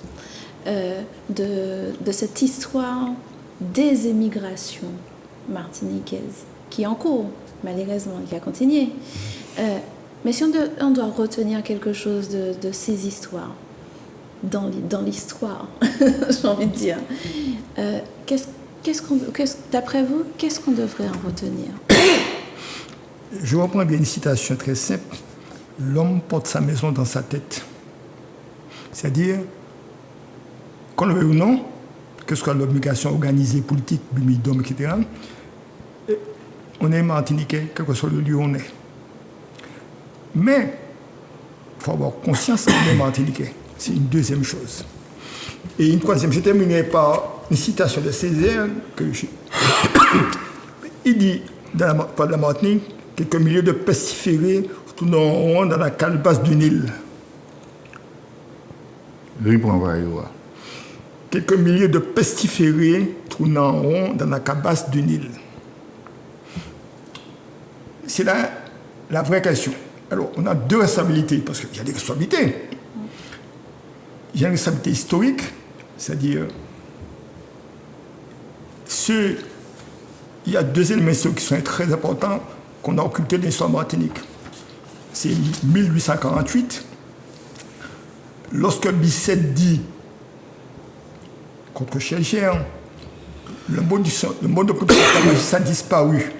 S5: de cette histoire des émigrations martiniquaises, qui est en cours, malheureusement, qui a continué, mais si on doit retenir quelque chose de ces histoires, dans l'histoire, j'ai envie de dire, d'après vous, qu'est-ce qu'on devrait en retenir?
S4: Je reprends bien une citation très simple. L'homme porte sa maison dans sa tête. C'est-à-dire, qu'on le veuille ou non, que ce soit l'obligation organisée, politique, bimidom, etc., on est martiniquais, quel que soit le lieu où on est. Mais, il faut avoir conscience qu'on est martiniquais. C'est une deuxième chose. Et une troisième, je terminerai par une citation de Césaire il dit dans la Martinique, quelques milliers de pestiférés tournant dans la calebasse du Nil. Quelques milliers de pestiférés tournant en rond dans la calebasse du Nil. C'est là la vraie question. Alors, on a deux responsabilités, parce qu'il y a des responsabilités. Il y a une responsabilité historique, c'est-à-dire, il y a deux éléments historiques qui sont très importants qu'on a occultés dans l'histoire martinique. C'est 1848, lorsque Bisset dit contre Cher, le mode de production a disparu.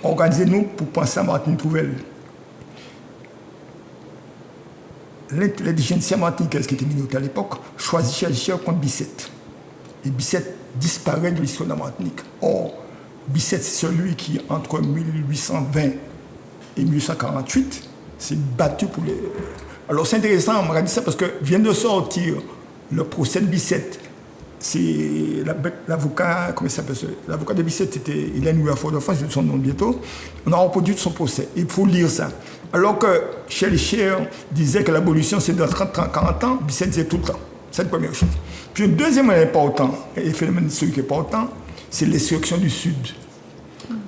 S4: Organisez-nous pour penser à Martinique nouvelle. L'intelligentsia martiniquaise qui était minoritaire à l'époque choisit Cher contre Bisset. Et Bisset disparaît de l'histoire de la Martinique. Or, Bisset, c'est celui qui, entre 1820 et 1848, s'est battu pour les... Alors, c'est intéressant, on m'a dit ça parce que vient de sortir le procès de Bisset. C'est l'avocat, comment il s'appelle? L'avocat de Bisset, c'était Hélène Fort-de-France, je dis son nom bientôt. On a reproduit son procès. Il faut lire ça. Alors que Cher disait que l'abolition, c'est dans 30-40 ans, Bisset disait tout le temps. C'est la première chose. Puis, un deuxième élément important, et phénomène historique important, c'est l'insurrection du Sud.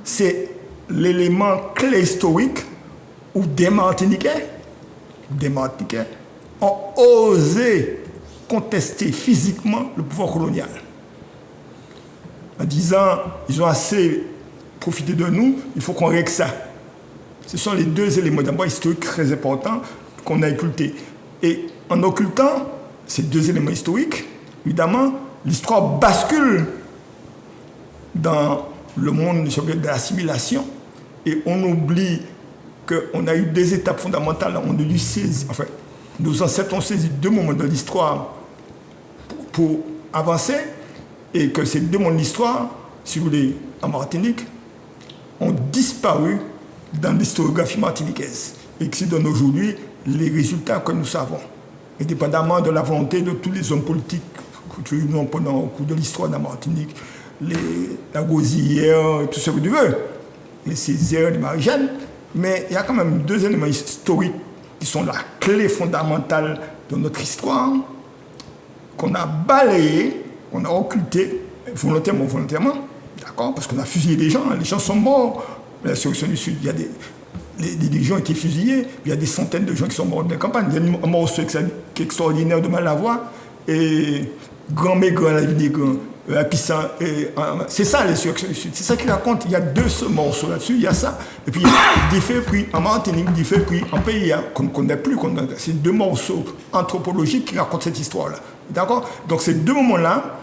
S4: C'est l'élément clé historique où des Martiniquais ont osé contester physiquement le pouvoir colonial. En disant, ils ont assez profité de nous, il faut qu'on règle ça. Ce sont les deux éléments d'abord historiques très importants qu'on a occultés. Et en occultant ces deux éléments historiques, évidemment, l'histoire bascule dans le monde de l'assimilation et on oublie qu'on a eu des étapes fondamentales. On a dû saisir, enfin, nos ancêtres ont saisi deux moments de l'histoire pour avancer et que ces deux moments de l'histoire, si vous voulez, en Martinique, ont disparu dans l'historiographie martiniquaise et qui donnent aujourd'hui les résultats que nous savons, indépendamment de la volonté de tous les hommes politiques que nous avons pendant au cours de l'histoire de la Martinique, la Gosière, tout ce que tu veux, les Césaires, les Marie-Jeanne, mais il y a quand même deux éléments historiques qui sont la clé fondamentale de notre histoire, qu'on a balayé, qu'on a occulté, volontairement, d'accord, parce qu'on a fusillé des gens, les gens sont morts. La Sélection du Sud, il y a des gens ont été fusillés, il y a des centaines de gens qui sont morts dans la campagne. Il y a un morceau extraordinaire de Malavoie et Grand Maigre, la vie des grands. C'est ça les Sélections du Sud, c'est ça qu'il raconte. Il y a deux morceaux là-dessus, il y a ça. Et puis il y a des faits pris en Martinique, des faits pris en pays qu'on ne connaît plus. C'est deux morceaux anthropologiques qui racontent cette histoire-là. D'accord? Donc ces deux moments-là,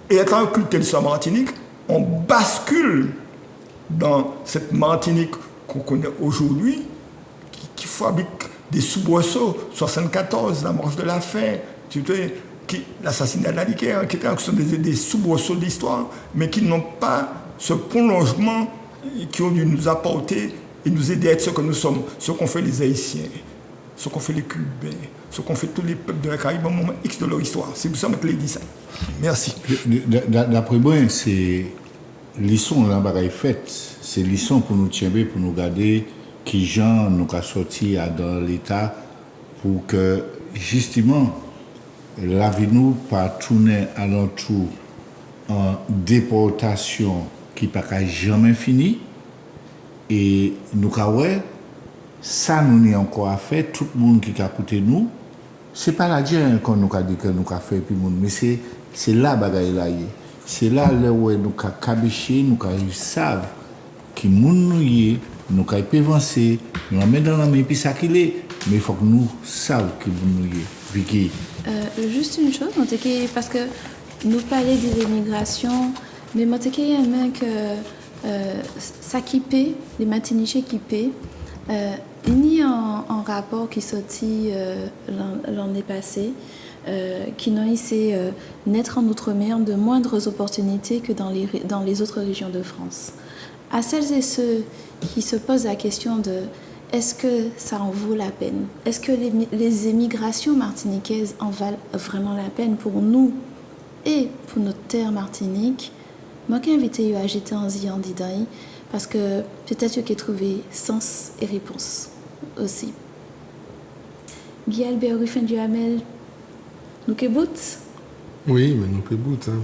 S4: et étant occulté l'histoire Martinique, on bascule dans cette Martinique qu'on connaît aujourd'hui, qui fabrique des soubresauts, 74, la marche de la faim, l'assassinat de la Liqueur, qui sont des soubresauts de l'histoire, mais qui n'ont pas ce prolongement qui ont dû nous apporter et nous aider à être ce que nous sommes, ce qu'ont fait les Haïtiens, ce qu'ont fait les Cubains, ce qu'ont fait tous les peuples de la Caraïbe au moment X de leur histoire. C'est pour ça que je l'ai dit ça. Merci.
S2: D'après moi, c'est leçon là bagaille faite, c'est leçon pour nous tirer, pour nous garder qui gens nous a sorti dans l'état pour que justement la vie nous pas tourner alentour en déportation qui pas jamais fini et nous ouais ça nous est encore à faire tout le monde qui a écouté nous c'est pas la Dieu qu'on nous a dit que nous a fait puis monde mais c'est là bagaille là. C'est là où nous avons cabiché, nous savons qui nous avons avancer, nous avons mis dans la main, puis ça qu'il est. Mais il faut que nous sachions qui nous est. Vicky.
S5: Juste une chose, parce que nous parlons des immigrations, mais il y a un mec ça qui paie, les Martiniquais qui paient. Il y a un rapport qui est sorti l'année passée. Qui n'ont ici naître en Outre-mer de moindres opportunités que dans les autres régions de France. À celles et ceux qui se posent la question de est-ce que ça en vaut la peine? Est-ce que les émigrations martiniquaises en valent vraiment la peine pour nous et pour notre terre Martinique? Moi, j'ai invité à jeter un zian d'Idaï parce que peut-être que j'ai trouvé sens et réponse aussi. Guy Albert Ruffin-Duhamel. Nous que bout?
S3: Oui, mais nous que bout. Hein.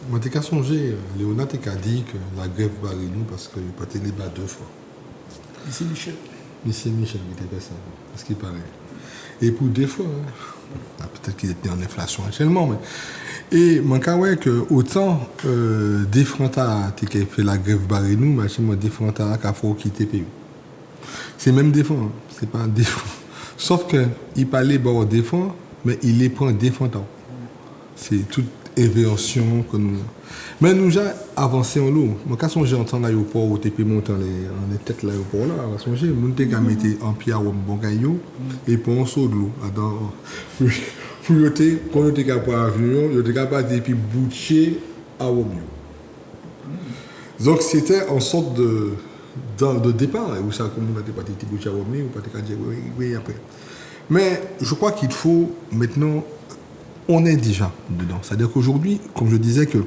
S3: Moi, t'es qu'à songer, Léonard t'es qu'à dit que la grève barre nous parce qu'il n'y a pas tenu les deux fois.
S4: Ici, Michel.
S3: Monsieur Michel qui était ça, ce qui paraît. Et pour des fois, peut-être qu'il était en inflation actuellement, mais. Et moi, quand ouais, que autant des Frontas qui fait la grève barré nous, mais chez moi, des Frontas qui a fait quitter pays. C'est même des fonds, c'est pas un défend. Sauf qu'il parlait bon défend, mais il les prend défendant. C'est toute inversion que nous. Mais nous avons avancé en l'eau. Moi, quand j'ai entendu l'aéroport où tu peux monter en tête l'aéroport là, on va songer, nous avons mis en pied à un bon gaillot et pour un saut de l'eau. Pour quand on était capable d'avenir, on était capable de boucher à Romeo. Donc c'était en sorte de départ, où ça comme on n'a pas été bouché à Romeo, ou pas dire oui après. Mais je crois qu'il faut maintenant, on est déjà dedans. C'est-à-dire qu'aujourd'hui, comme je disais que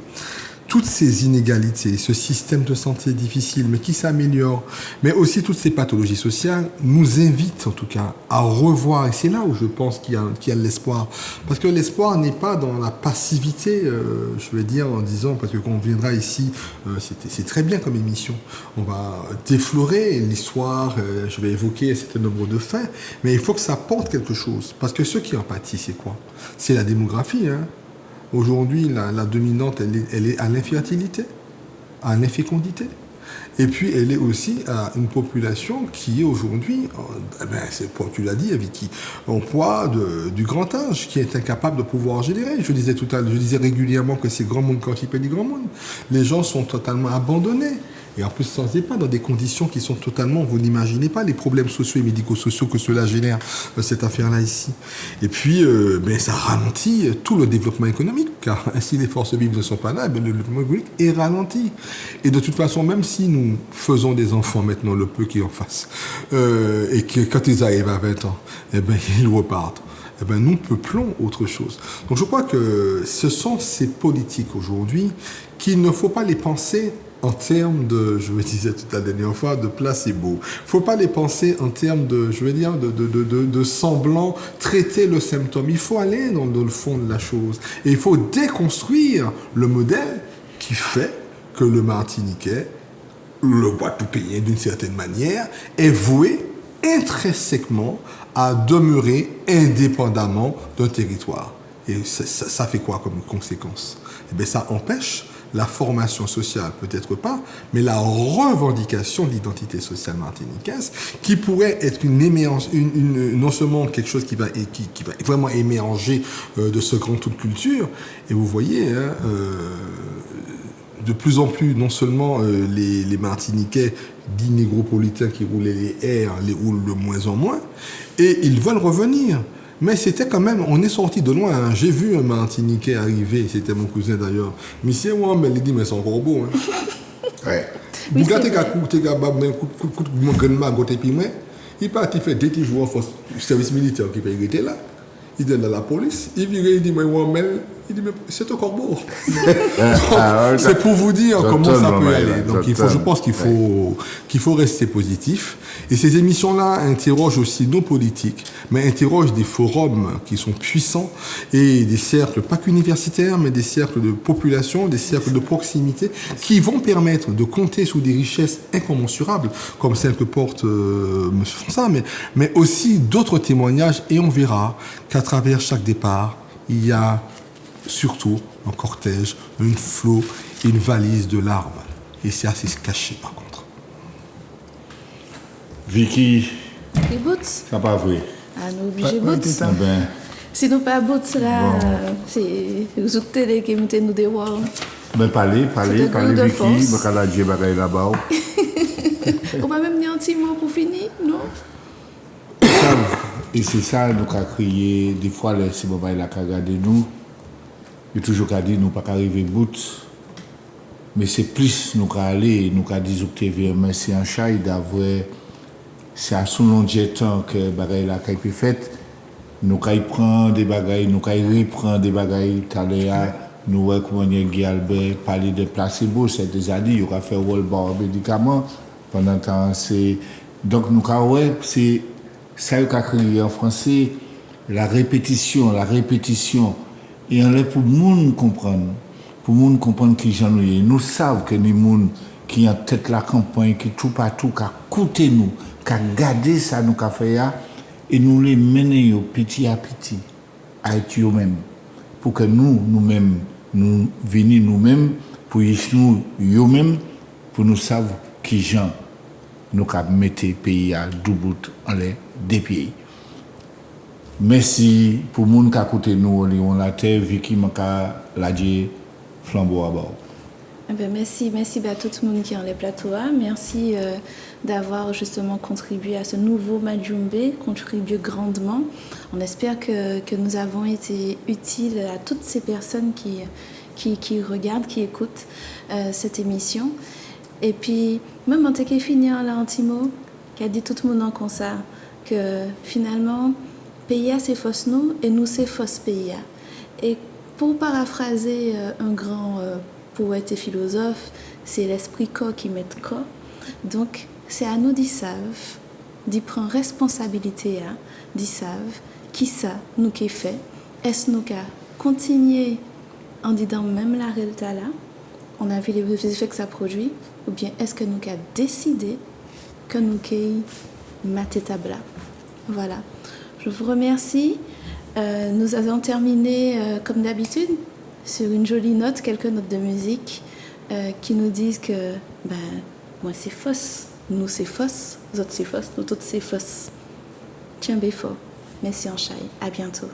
S3: toutes ces inégalités, ce système de santé difficile, mais qui s'améliore, mais aussi toutes ces pathologies sociales, nous invitent en tout cas à revoir. Et c'est là où je pense qu'il y a l'espoir. Parce que l'espoir n'est pas dans la passivité, je vais dire, en disant, parce que quand on viendra ici, c'est très bien comme émission. On va déflorer l'histoire, je vais évoquer un certain nombre de faits, mais il faut que ça porte quelque chose. Parce que ceux qui en pâtissent, c'est quoi? C'est la démographie, hein. Aujourd'hui, la dominante, elle est à l'infertilité, à l'infécondité. Et puis, elle est aussi à une population qui est aujourd'hui, tu l'as dit, avec qui en poids du grand âge, qui est incapable de pouvoir générer. Je disais régulièrement que c'est grand monde quand il paye du grand monde. Les gens sont totalement abandonnés. Et en plus, sans pas dans des conditions qui sont totalement, vous n'imaginez pas les problèmes sociaux et médico-sociaux que cela génère, cette affaire-là ici. Et puis, ça ralentit tout le développement économique, car si les forces vives ne sont pas là, le développement économique est ralenti. Et de toute façon, même si nous faisons des enfants maintenant, le peu qui en fassent, et que quand ils arrivent à 20 ans, ils repartent. Nous peuplons autre chose. Donc je crois que ce sont ces politiques aujourd'hui qu'il ne faut pas les penser en termes de, je me disais tout à la dernière fois, de placebo. Il ne faut pas les penser en termes de, je veux dire, de semblant traiter le symptôme. Il faut aller dans le fond de la chose. Et il faut déconstruire le modèle qui fait que le Martiniquais, le Guadeloupéen d'une certaine manière, est voué intrinsèquement à demeurer indépendamment d'un territoire. Et ça fait quoi comme conséquence? Ça empêche la formation sociale, peut-être pas, mais la revendication de l'identité sociale martiniquaise, qui pourrait être non seulement quelque chose qui va vraiment émerger de ce grand tout de culture. Et vous voyez, de plus en plus, non seulement les Martiniquais dits négropolitains qui roulaient les airs, les roulent de moins en moins, et ils veulent revenir. Mais c'était quand même, on est sorti de loin. Hein. J'ai vu un Martiniquais arriver, c'était mon cousin d'ailleurs. Monsieur Wambel, il dit, mais c'est encore beau. Hein. Ouais. Vous gâtez qu'à coûter, il partit faire des petits jours au service militaire qui peut être là. Il est dans la police, il vient, il dit, mais Wambel, il dit, mais c'est encore beau. C'est pour vous dire comment ça peut aller. Donc je pense qu'il faut rester positif. Et ces émissions-là interrogent aussi nos politiques, mais interrogent des forums qui sont puissants et des cercles, pas qu'universitaires, mais des cercles de population, des cercles de proximité, qui vont permettre de compter sur des richesses incommensurables, comme celle que porte M. François, mais aussi d'autres témoignages, et on verra qu'à travers chaque départ, il y a surtout un cortège, une flot, une valise de larmes. Et c'est assez caché par contre.
S2: Vicky,
S5: Les boots?
S2: ça pas vrai.
S5: Ah, nous obligés boots. Si nous pas boots là, c'est vous autres télé qui mettez nous des walls.
S2: Parlez, Vicky, je vais dire bagaille là-bas.
S5: On va même dire un petit mot pour finir, non?
S2: Et c'est ça, nous avons crié, des fois, si on va regarder nous, il y a toujours qu'à dire, nous ne pouvons pas arriver au bout. Mais c'est plus, nous avons aller, nous avons dit que mais c'est un chat, c'est à son long de temps que les bagailles là qui fait. Nous avons prendre des bagailles, nous avons reprendre des bagailles, nous avons commencé Guy Albert parler de placebo, c'est déjà dit, il y aura fait roll-bar médicaments. Pendant ce temps, c'est. Donc, nous avons, c'est. Ça y a crié en français, la répétition. Et on est pour le monde comprendre qui j'en ai. Nous savons que les gens qui ont tête la campagne, qui tout partout, qui écouter nous, qu'à garder ça nous qu'a fait et nous les mener petit à petit à être nous-mêmes pour que nous-mêmes nous venir nous-mêmes pour nous nous-mêmes pour nous savoir qui gens nous qu'a mettre pays à double en les des pays. Merci pour moun qui a écouté nous on la terre Vicky m'a la dire flambeau à bord.
S5: Merci à tout le monde qui est en les plateaux. Merci d'avoir justement contribué à ce nouveau Majumbe, contribué grandement. On espère que nous avons été utiles à toutes ces personnes qui regardent, qui écoutent cette émission. Et puis, même en tant que finir là en Timo, qui a dit tout le monde en concert, que finalement, pays c'est fausse nous et nous c'est fausse pays. Et pour paraphraser un grand poète et philosophe, c'est l'esprit corps qui met corps. Donc, c'est à nous d'y savent, d'y prendre responsabilité, d'y savent, qui ça nous qui fait, est-ce nous qu'à continuer en disant même la réalité là, on a vu les effets que ça produit, ou bien est-ce que nous qu'à décider que nous qui mater tabla. Voilà. Je vous remercie. Nous avons terminé comme d'habitude sur une jolie note, quelques notes de musique qui nous disent que moi c'est fausse, nous c'est fausse, vous autres c'est fausse, nous toutes c'est fausse. Tiens fort. Merci en chai. À bientôt.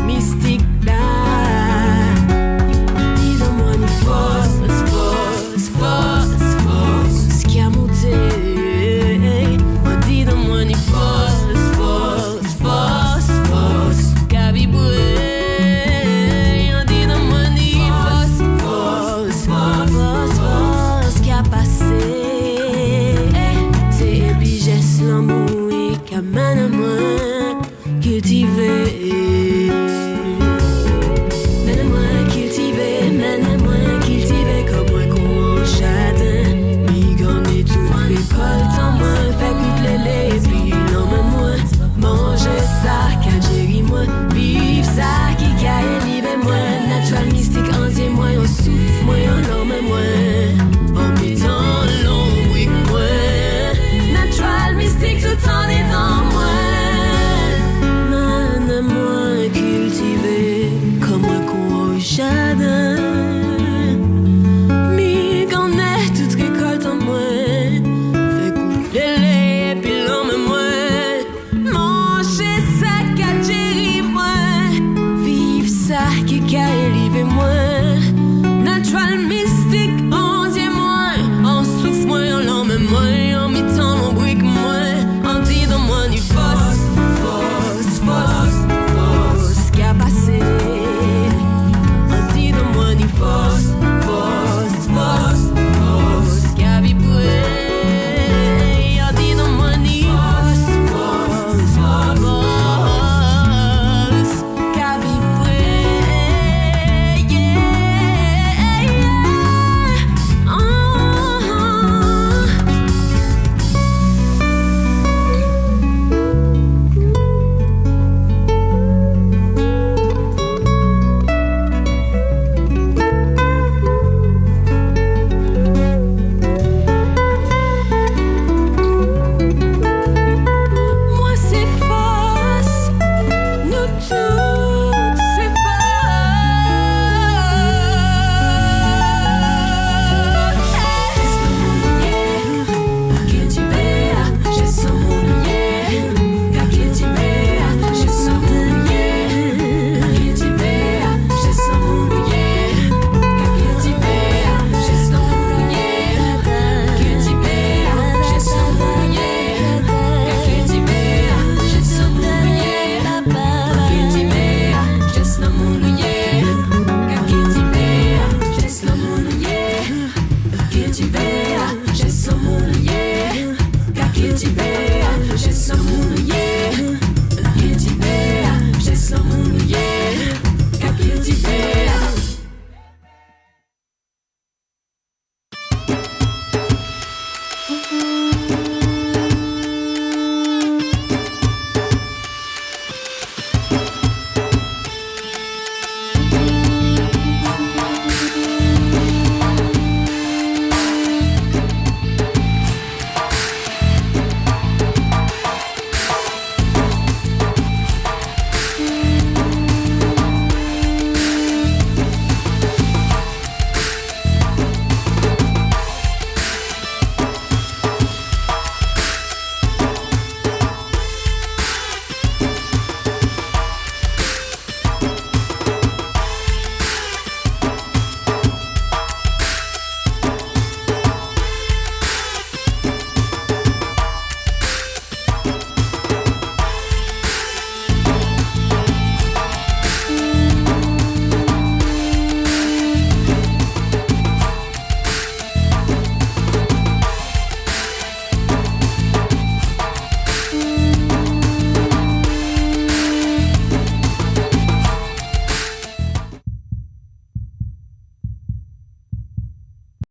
S1: Mystique là, dis-moi une force. cultiver, j'ai son monde, yeah, qu'à cultiver.